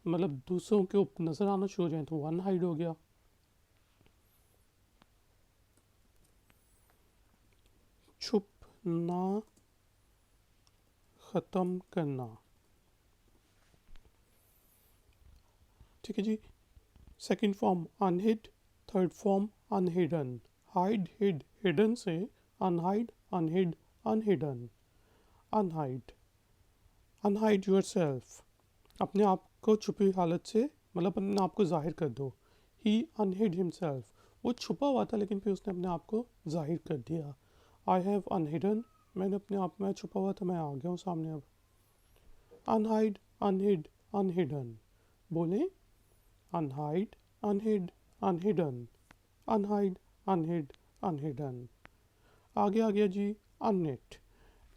मतलब दूसरों के ऊपर नज़र आना शुरू हो जाए, तो अनहाइड हो गया। छुपना, ख़त्म करना। ठीक है जी, second form unhid, third form unhidden. Hide, hid, hidden से unhide, unhid, unhidden. Unhide, unhide yourself, अपने आप को छुपी हुई हालत से, मतलब अपने आप को जाहिर कर दो। ही अनहिड हिमसेल्फ, वो छुपा हुआ था लेकिन फिर उसने अपने आप को जाहिर कर दिया। आई हैव अनहिडन, मैंने अपने आप में छुपा हुआ था, मैं आ गया हूँ सामने अब। Unhide, unhid, अनहिडन। बोले unhide, unhid, unhidden, unhide, unhid, अनहिडन। आगे आ गया जी अननिट।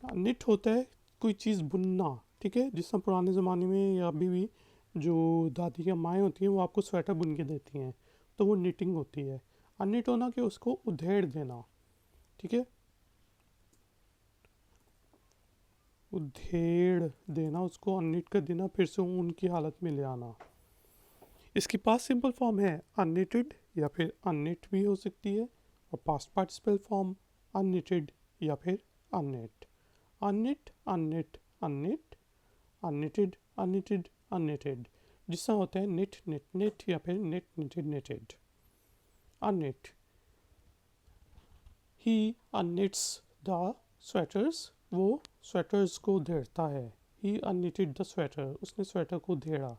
निट होता है कोई चीज़ बुनना। ठीक है, जिस तरह पुराने ज़माने में या अभी भी जो दादी या माएँ होती हैं वो आपको स्वेटर बुन के देती हैं, तो वो निटिंग होती है। अननिट होना कि उसको उधेड़ देना। ठीक है, उधेड़ देना, उसको अननिट कर देना, फिर से ऊन की हालत में ले आना। इसकी पास्ट सिंपल फॉर्म है अननिटेड, या फिर अननिट भी हो सकती है, और पास्ट पार्टिसिपल फॉर्म अननिटेड या फिर अननिट। अननिट, अननिट, अननिट, अननिटेड, अननिटेड, अननिटेड। जिसका होता है निट, निट, निट, या फिर knit, knitted, knitted. Unknit, he unknits the sweaters, वो स्वेटर्स को उधेड़ता है। ही अननिटेड द स्वेटर, उसने स्वेटर को उधेड़ा।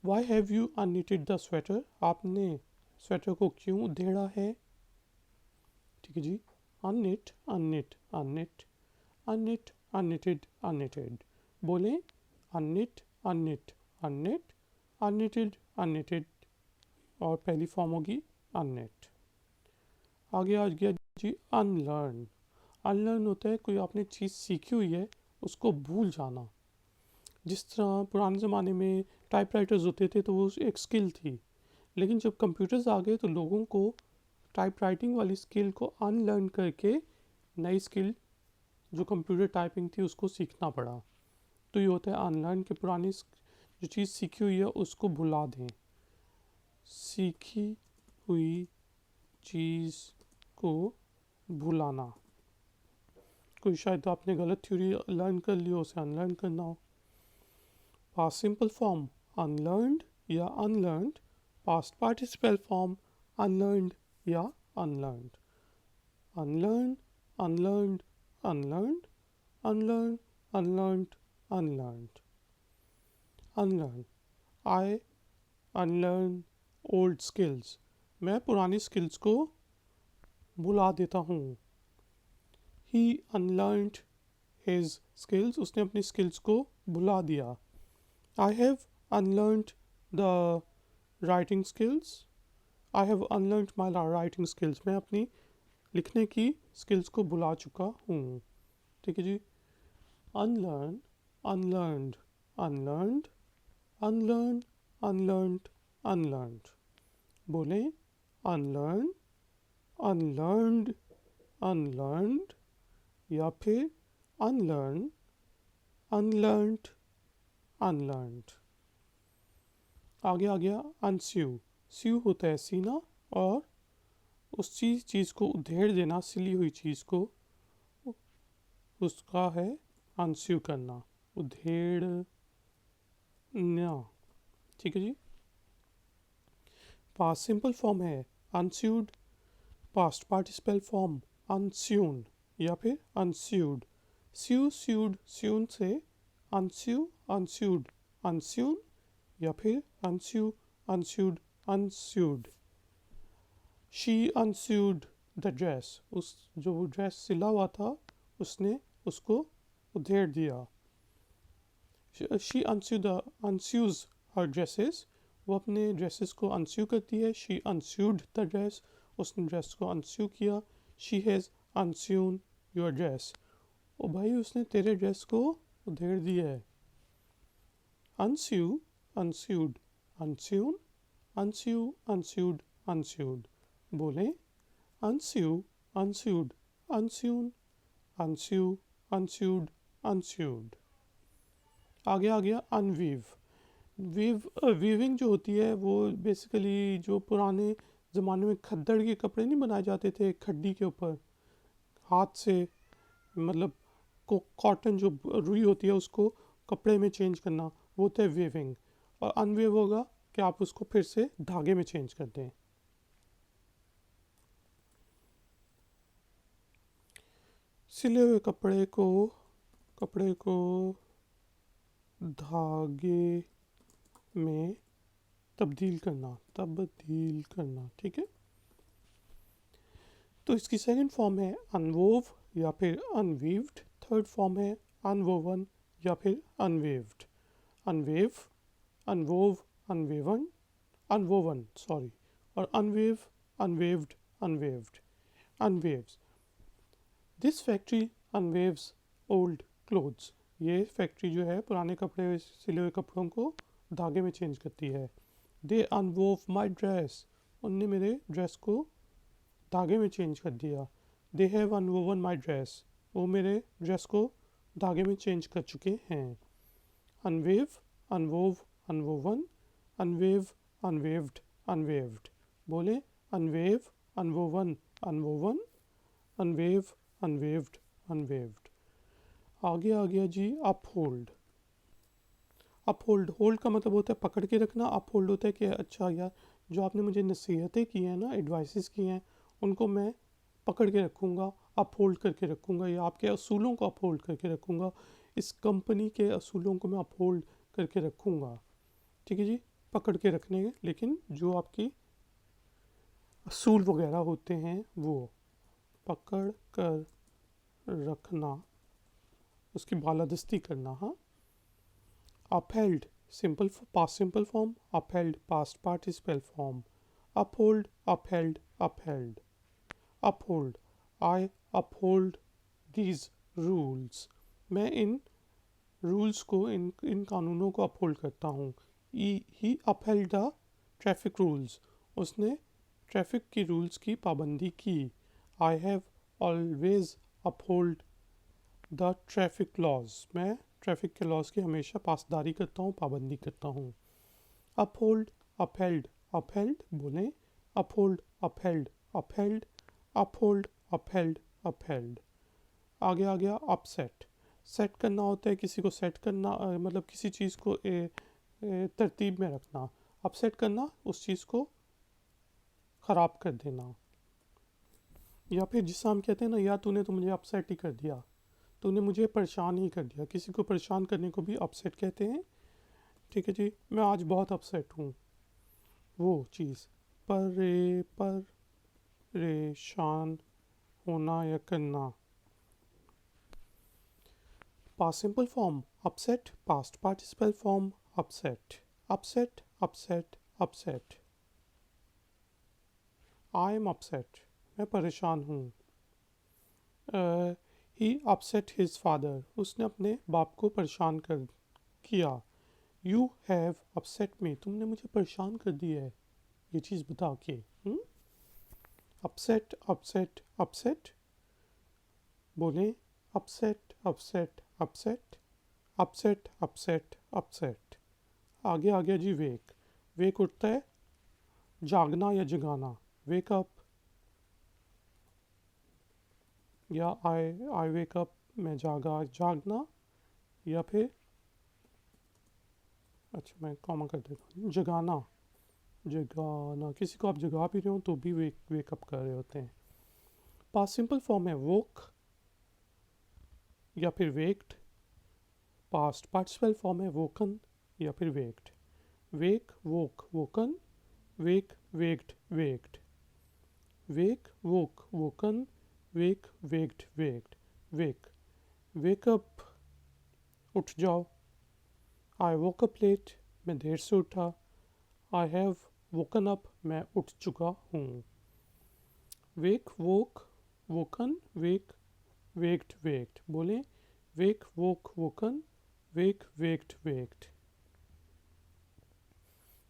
Why have you unknitted the sweater, आपने स्वेटर को क्यों उधेड़ा है। ठीक है जी। अननिट अननिट अननिट अननिट अननिटेड अननिटेड। बोलें अननिट अननिट अननिट अननिटेड अननिटेड, और पहली फॉर्म होगी अननिट। आगे आ गया जी अनलर्न। अनलर्न होता है कोई आपने चीज़ सीखी हुई है उसको भूल जाना। जिस तरह पुराने ज़माने में टाइपराइटर्स होते थे तो वो एक स्किल थी, लेकिन जब कंप्यूटर्स आ गए तो लोगों को टाइपराइटिंग वाली स्किल को अनलर्न करके नई स्किल जो कंप्यूटर टाइपिंग थी उसको सीखना पड़ा। तो ये होता है अनलर्न, के पुरानी जो चीज़ सीखी हुई है उसको भुला दें। सीखी हुई चीज़ को भुलाना, कोई शायद तो आपने गलत थ्योरी लर्न कर ली हो, उसे अनलर्न करना हो। पास्ट सिंपल फॉर्म अनलर्नड या unlearned, past participle form unlearned या unlearned. Unlearn unlearned unlearned unlearn unlearned unlearned. Unlearn, I unlearn old skills, मैं पुरानी स्किल्स को भुला देता हूँ। ही अनलर्नड हिज स्किल्स, उसने अपनी स्किल्स को भुला दिया। I have unlearned the writing skills, I have unlearned my writing skills, मैं अपनी लिखने की स्किल्स को भुला चुका हूँ। ठीक है जी। Unlearn unlearned unlearned unlearn unlearned अनलर्नड। बोले अनलर्न अनलर्नड अनलर्नड या फिर अनलर्न अनलर्नड अनलर्नड। आगे आ गया अनस्यू। स्यू होता है सीना, और उस चीज़ को उधेड़ देना, सिली हुई चीज़ को, उसका है अनस्यू करना, उधेड़ना। ठीक है जी। पास्ट सिंपल फॉर्म है अनस्यूड, पास्ट पार्टिसिपल फॉर्म अनस्यून या फिर अनस्यूड। स्यू स्यूड स्यून से अनस्यू अनस्यूड अनस्यून या फिर अनस्यू अनस्यूड अनस्यूड। शी अनस्यूड द ड्रेस, उस जो वो ड्रेस सिला हुआ था उसने उसको उधेड़ दिया। शी अनस्यूज हर ड्रेसेस, वो अपने ड्रेसेस को अनस्यू करती है। शी अनस्यूड द ड्रेस, उसने ड्रेस को अनस्यू किया। शी हैज़ अनस्यून योर ड्रेस, ओ भाई उसने तेरे ड्रेस को उधेड़ दिया है। अनस्यू अनस्यूड अनस्यून अनस्यू अनस्यूड अनस्यूड। बोले अनस्यू अनस्यूड अनस्यून अनस्यू अनस्यूड अनस्यूड। आगे आ गया अनवीव। वीविंग जो होती है वो बेसिकली जो पुराने ज़माने में खद्दड़ के कपड़े नहीं बनाए जाते थे खड्डी के ऊपर हाथ से, मतलब कॉटन जो रुई होती है उसको कपड़े में चेंज करना, वो होता है वीविंग। और अनवीव होगा कि आप उसको फिर से धागे में चेंज कर दें। सिले हुए कपड़े को धागे में तब्दील करना। ठीक है। तो इसकी सेकंड फॉर्म है अनवोव या फिर अनवीव्ड। थर्ड फॉर्म है अनवोवन या फिर अनवेव्ड। अनवेव, अनवोव, अनवेवन, अनवोवन सॉरी, और अनवेव, अनवेव्ड, अनवेव्ड। अनवेव्स, दिस फैक्ट्री अनवेव्स ओल्ड क्लोथ्स, ये फैक्ट्री जो है पुराने कपड़े सिले हुए कपड़ों को धागे में चेंज करती है। दे अनवोव माई ड्रेस, उनने मेरे ड्रेस को धागे में चेंज कर दिया। दे हैव अनवोवन माई ड्रेस, वो मेरे ड्रेस को धागे में चेंज कर चुके हैं। अनवेव, अनवोव, अनवोवन, अनवेव, अनवेव्ड, अनवेव्ड। बोले अनवेव, अनवोवन, अनवोवन, अनवेव, अनवेव्ड, अनवेव्ड। आगे आ गया जी अपहोल्ड। अपहोल्ड, होल्ड का मतलब होता है पकड़ के रखना। अपहोल्ड होता है कि अच्छा यार जो आपने मुझे नसीहतें की हैं ना, एडवाइसेस की हैं, उनको मैं पकड़ के रखूँगा, अपहोल्ड करके रखूँगा, या आपके असूलों को अपहोल्ड करके रखूँगा, इस कंपनी के असूलों को मैं अपहोल्ड करके रखूँगा। ठीक है जी, पकड़ के रखने के, लेकिन जो आपकी असूल वगैरह होते हैं वो पकड़ कर रखना, उसकी बालादस्ती करना। हाँ, upheld simple past simple form, upheld past participle form, uphold upheld upheld, uphold I uphold these rules, मैं इन रूल्स को, इन कानूनों को अपहोल्ड करता हूँ। He upheld the traffic rules, उसने ट्रैफिक की रूल्स की पाबंदी की। I have always uphold the traffic laws, मैं ट्रैफिक के लॉज की हमेशा पासदारी करता हूँ, पाबंदी करता हूँ। अपहोल्ड अपहेल्ड अपहेल्ड बोलें, uphold upheld upheld, uphold upheld upheld. आगे आ गया अपसेट, सेट करना होता है किसी को, सेट करना मतलब किसी चीज़ को तरतीब में रखना। अपसेट करना, उस चीज़ को ख़राब कर देना, या फिर जिससे हम कहते हैं ना, या तूने तो मुझे अपसेट ही कर दिया, तूने मुझे परेशान ही कर दिया। किसी को परेशान करने को भी अपसेट कहते हैं। ठीक है जी, मैं आज बहुत अपसेट हूँ, वो चीज़। परेशान होना या करना। Past simple form upset, past participle form upset, upset upset upset, I am upset, मैं परेशान हूँ। he upset his father, उसने अपने बाप को परेशान कर किया। You have upset me, तुमने मुझे परेशान कर दिया है ये चीज़ बता के। upset upset upset बोलें, upset upset upset upset upset upset। आगे आ गया जी वेक, वेक उठता है, जागना या जगाना, वेक अप, या आई वेक अप, मैं जागा, जागना, या फिर अच्छा मैं कॉमा कर देता हूँ, जगाना, जगाना, किसी को आप जगा भी रहे हो तो भी वेकअप कर रहे होते हैं। पास्ट सिंपल फॉर्म है वोक या फिर वेक्ड, पास्ट पार्टिसिपल फॉर्म है वोकन या फिर वेक्ड। वेक वोक वोकन, वेक वेक्ड वेक्ड, वेक वोक वोकन, वेक वेक्ड वेक्ड, वेक वेकअप, उठ जाओ। आई वोक अप लेट, मैं देर से उठा। आई हैव वोकन अप, मैं उठ चुका हूँ। वेक वोक वोकन, वेक वेक्ड वेक्ड बोलें, वेक वोक वोकन, वेक वेक्ड वेक्ड,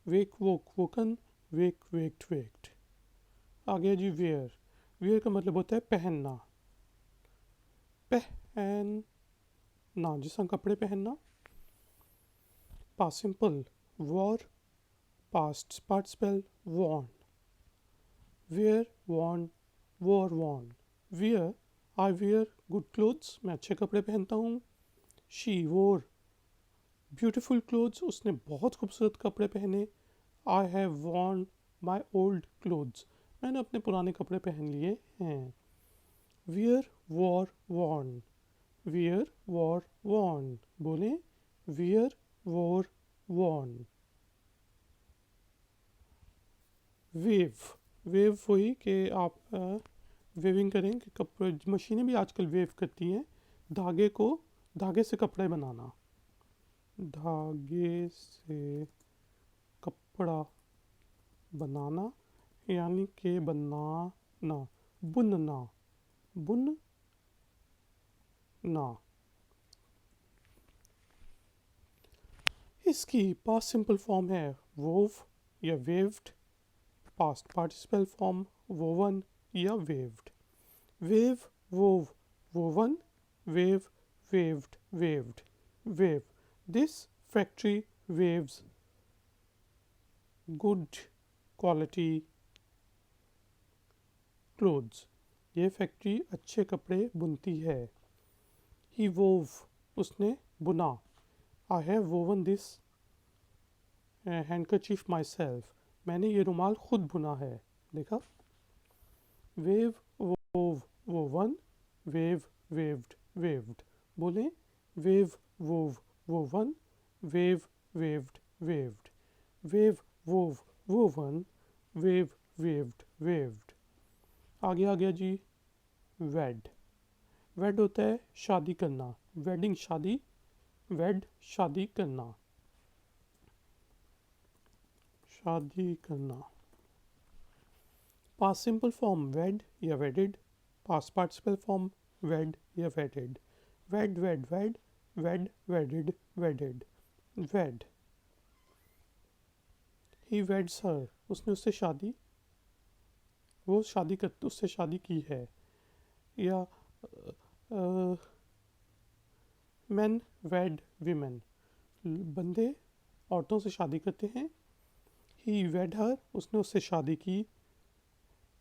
वेक वोक वोकन, वेक वेक्ड वेक्ड। आ गया जी वेयर, वेयर का मतलब होता है पहनना, पहनना, जिसका कपड़े पहनना। Past simple wore, past participle worn, wear worn, wore worn. Wear, I wear good clothes, मैं अच्छे कपड़े पहनता हूँ। शी वोर ब्यूटीफुल क्लोथ्स, उसने बहुत खूबसूरत कपड़े पहने। I have worn my old clothes, मैंने अपने पुराने कपड़े पहन लिए हैं। Wear wore worn, wear wore worn बोलें, wear wore worn. Weave, weave वही कि आप वेविंग करें कि कपड़े, मशीनें भी आजकल वेव करती हैं, धागे को, धागे से कपड़े बनाना, धागे से कपड़ा बनाना, यानी कि बनाना, बुनना, बुनना। इसकी पास्ट सिंपल फॉर्म है वोव या weaved, past participle form woven या weaved. Weave wove woven, weave weaved weaved, weave. This factory weaves good quality clothes, ये फैक्ट्री अच्छे कपड़े बुनती है। ही वोव, उसने बुना। I have woven this handkerchief myself, मैंने ये रुमाल खुद बुना है। देखा, weave wove woven, weave weaved weaved. बोले weave wove woven, weave weaved weaved. Weave wove woven, weave weaved weaved. आगे आ गया जी वेड। वेड होता है शादी करना, वेडिंग शादी, वेड शादी करना, शादी करना। पास्ट सिंपल फॉर्म वेड या वेडिड, पास्ट पार्टिसिपल फॉर्म वेड या वेडिड। वेड वेड वेड, वेड वेडिड वेडिड। वेड, ही वेड्स हर, उसने उससे शादी, वो शादी कर उससे शादी की है। या मेन वेड वीमेन, बंदे औरतों से शादी करते हैं। ही वेड हर, उसने उससे शादी की।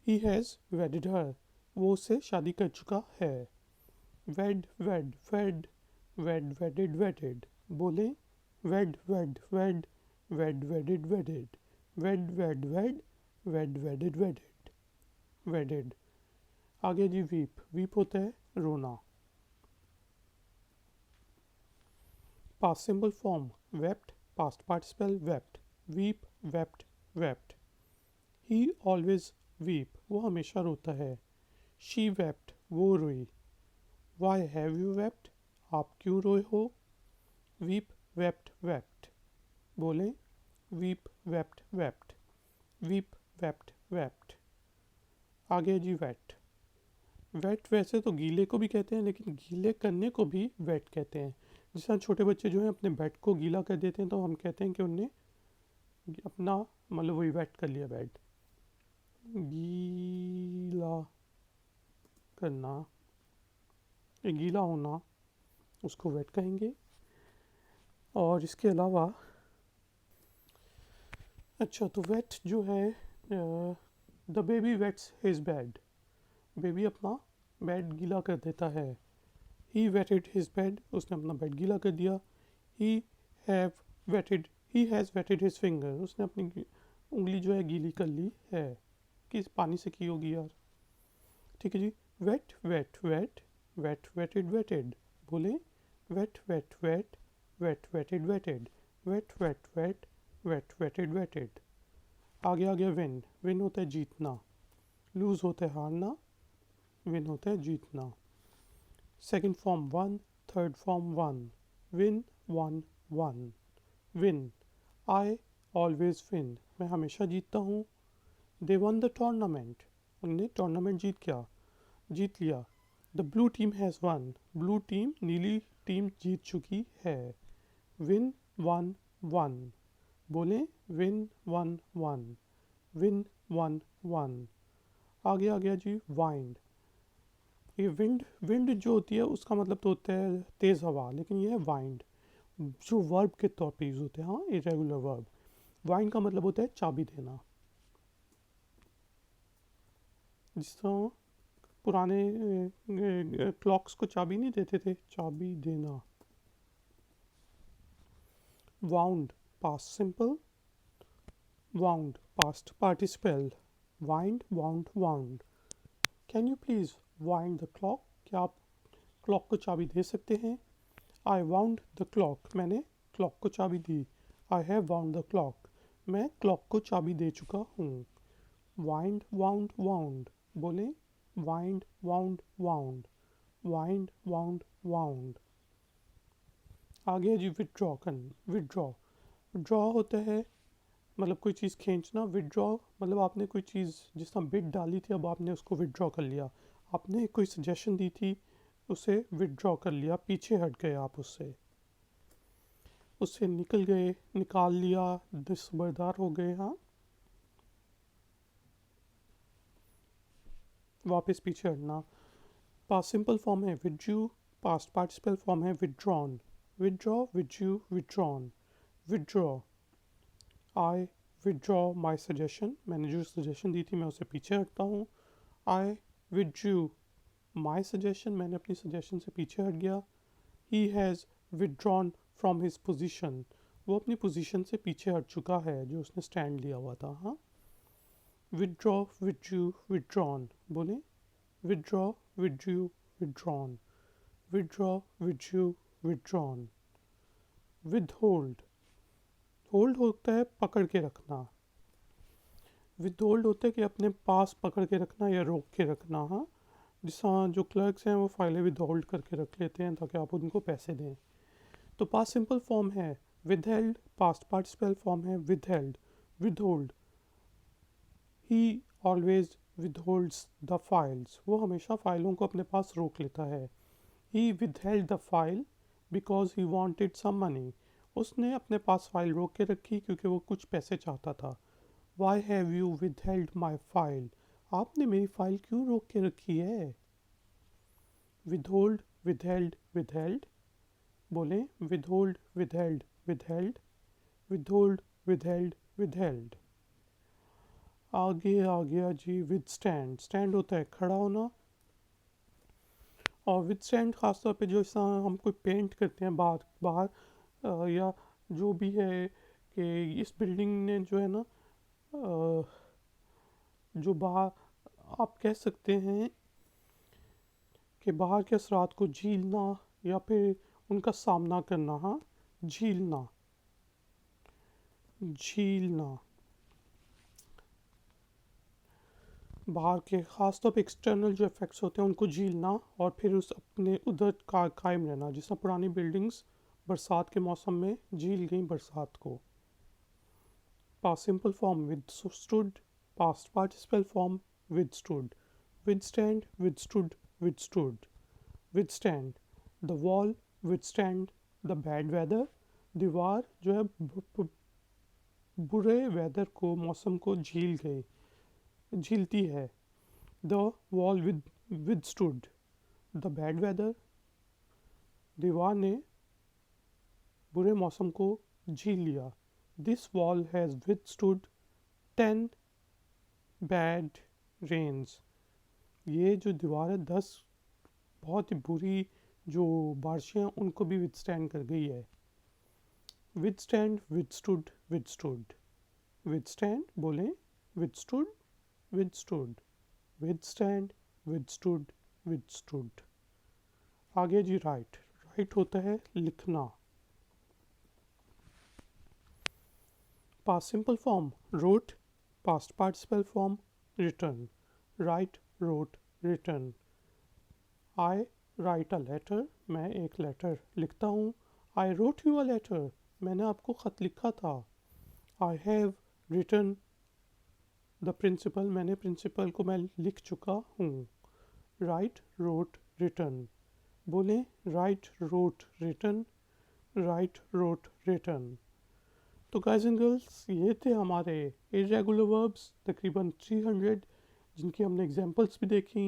ही हैज़ वेडिड हर, वो उससे शादी कर चुका है। वेड वेड वेड, वेड वेडिड वेडिड। बोले वेड वेड वेड, वेड वेडिड वेडिड। वेड वेड वेड, वेड वेडिड वेडिड वेडिड। आगे जी वीप। वीप होता है रोना। Past simple form wept, past participle wept. Weep wept wept. ही ऑलवेज वीप, वो हमेशा रोता है। शी वेप्ट, वो रोई। वाई हैव यू वेप्ट, आप क्यों रोए हो। Weep wept wept. बोले weep wept wept, weep wept wept. आगे जी वेट। वेट वैसे तो गीले को भी कहते हैं, लेकिन गीले करने को भी वेट कहते हैं। जिस तरह छोटे बच्चे जो हैं अपने बेड को गीला कर देते हैं, तो हम कहते हैं कि उनने अपना मतलब वही वेट कर लिया बेड। गीला करना, ये गीला होना, उसको वेट कहेंगे। और इसके अलावा अच्छा, तो वेट जो है, the baby wets his bed, baby अपना बेड गीला कर देता है। ही वेटेड हिज बेड, उसने अपना बेड गीला कर दिया। He have wetted, he has wetted his finger, उसने अपनी उंगली जो है गीली कर ली है। किस पानी से की होगी यार। ठीक है जी। Wet wet wet, wet wetted wetted. बोले wet wet wet, wet wetted wetted. Wet wet wet, wet wetted wetted. आगे आ गया विन। विन होता है जीतना, लूज होता है हारना, विन होता है जीतना। Second form won, third form won. Win won won. Win, I always win, मैं हमेशा जीतता हूँ। दे वन द टूर्नामेंट, उन्होंने टूर्नामेंट जीत लिया। The blue team has won, blue team नीली टीम जीत चुकी है। Win won won. बोले win won won, win won won. आगे आ गया जी वाइंड। ये विंड, विंड जो होती है उसका मतलब तो होता है तेज़ हवा, लेकिन ये है वाइंड जो वर्ब के तौर पे यूज़ होते हैं। हाँ, इरेगुलर वर्ब। वाइंड का मतलब होता है चाबी देना। जिस तरह पुराने क्लॉक्स को चाबी नहीं देते थे, चाबी देना। Wound, past simple, wound past participle. Wind wound wound. Can you please wind the clock, क्या आप क्लॉक को चाबी दे सकते हैं। आई वाउंड द क्लॉक, मैंने क्लॉक को चाबी दी। I have wound the clock, मैं क्लॉक को चाबी दे चुका हूँ। Wind wound wound. बोले wind wound wound, wind wound wound. आगे है जी विदड्रॉ करना। विदड्रॉ, ड्रॉ होता है मतलब कोई चीज़ खींचना। विदड्रॉ मतलब आपने कोई चीज़ जिस तरह बिड डाली थी, अब आपने उसको विदड्रॉ कर लिया। आपने कोई सजेशन दी थी, उसे विदड्रॉ कर लिया, पीछे हट गए आप उससे, उससे निकल गए, निकाल लिया, दस्तबरदार हो गए। हाँ, वापस पीछे हटना। पास्ट सिंपल फॉर्म है विड्रू, पास्ट पार्टिसिपल फॉर्म है withdrawn. Withdraw, withdrew, withdrawn. Withdraw, I withdraw my suggestion, मैंने जो सजेशन दी थी मैं उसे पीछे हटता हूँ। आई विड्रू माई सजेशन, मैंने अपनी सजेशन से पीछे हट गया। He has withdrawn from his position, वो अपनी पोजीशन से पीछे हट चुका है जो उसने स्टैंड लिया हुआ था। हाँ, विड्रॉ, विड्रू, विड्रॉन। बोले withdraw, withdrew, withdrawn, withdraw, withdrew, withdrawn, withhold, hold होता है पकड़ के रखना, विदहोल्ड होता है कि अपने पास पकड़ के रखना या रोक के रखना। हाँ, जिस जो क्लर्क्स हैं वो फाइलें विदहोल्ड करके रख लेते हैं ताकि आप उनको पैसे दें। तो पास्ट सिंपल फॉर्म है विदहेल्ड, पास्ट पार्टिसिपल फॉर्म है withheld, withhold. He always withholds the files, वो हमेशा फाइलों को अपने पास रोक लेता है। He withheld the file because he wanted some money, उसने अपने पास फाइल रोक के रखी क्योंकि वो कुछ पैसे चाहता था। Why have you withheld my file? आपने मेरी फाइल क्यों रोक के रखी है? Withhold, withheld, withheld. बोलें withhold, withheld, withheld, withhold, withheld, withheld. आगे आ गया जी withstand. stand होता है खड़ा होना, और withstand खासतौर पे जो हम कोई पेंट करते हैं बाहर बाहर या जो भी है कि इस बिल्डिंग ने जो है ना जो बाहर आप कह सकते हैं कि बाहर के असरात को झीलना या फिर उनका सामना करना। हाँ, झीलना, झीलना, बाहर के ख़ासतौर पे एक्सटर्नल जो इफ़ेक्ट्स होते हैं उनको झीलना और फिर उस अपने उधर कायम रहना। जिस तरह पुरानी बिल्डिंग्स बरसात के मौसम में झील गई बरसात को। Past simple form withstood, past participle form withstood, withstand, withstood, withstood, withstand, the wall withstand the bad weather, दीवार जो है बुरे वेदर को, मौसम को झीलती है। the wall withstood the bad weather, दीवार ने बुरे मौसम को झील लिया। This wall has withstood 10 bad rains, ये जो दीवार है 10 बहुत ही बुरी जो बारिशें हैं उनको भी withstand कर गई है। withstand, withstood, withstood, withstand बोलें withstood, withstood, withstand, withstood, withstood। आगे जी write, write होता है लिखना। past simple form wrote, past participle form written, write, wrote, written। I write a letter, मैं एक letter लिखता हूँ। I wrote you a letter, मैंने आपको ख़त लिखा था। I have written the principal, मैंने principal को मैं लिख चुका हूँ। write, wrote, written, बोलें write, wrote, written, write, wrote, written। तो गाइस एंड गर्ल्स, ये थे हमारे इरेगुलर वर्ब्स तकरीबन 300 जिनकी हमने एग्जांपल्स भी देखी।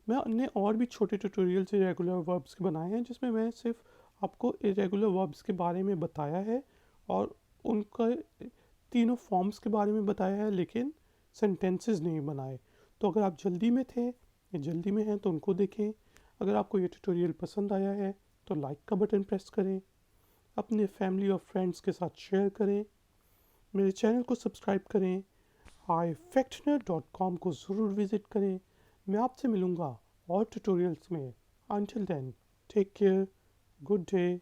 मैंने और भी छोटे ट्यूटोरियल्स इरेगुलर वर्ब्स के बनाए हैं जिसमें मैं सिर्फ आपको इरेगुलर वर्ब्स के बारे में बताया है और उनका तीनों फॉर्म्स के बारे में बताया है, लेकिन सेंटेंसेस नहीं बनाए। तो अगर आप जल्दी में थे या जल्दी में हैं तो उनको देखें। अगर आपको ये ट्यूटोरियल पसंद आया है तो लाइक का बटन प्रेस करें, अपने फैमिली और फ्रेंड्स के साथ शेयर करें, मेरे चैनल को सब्सक्राइब करें, ifactner.com को ज़रूर विज़िट करें। मैं आपसे मिलूँगा और ट्यूटोरियल्स में। Until then, take care, good day.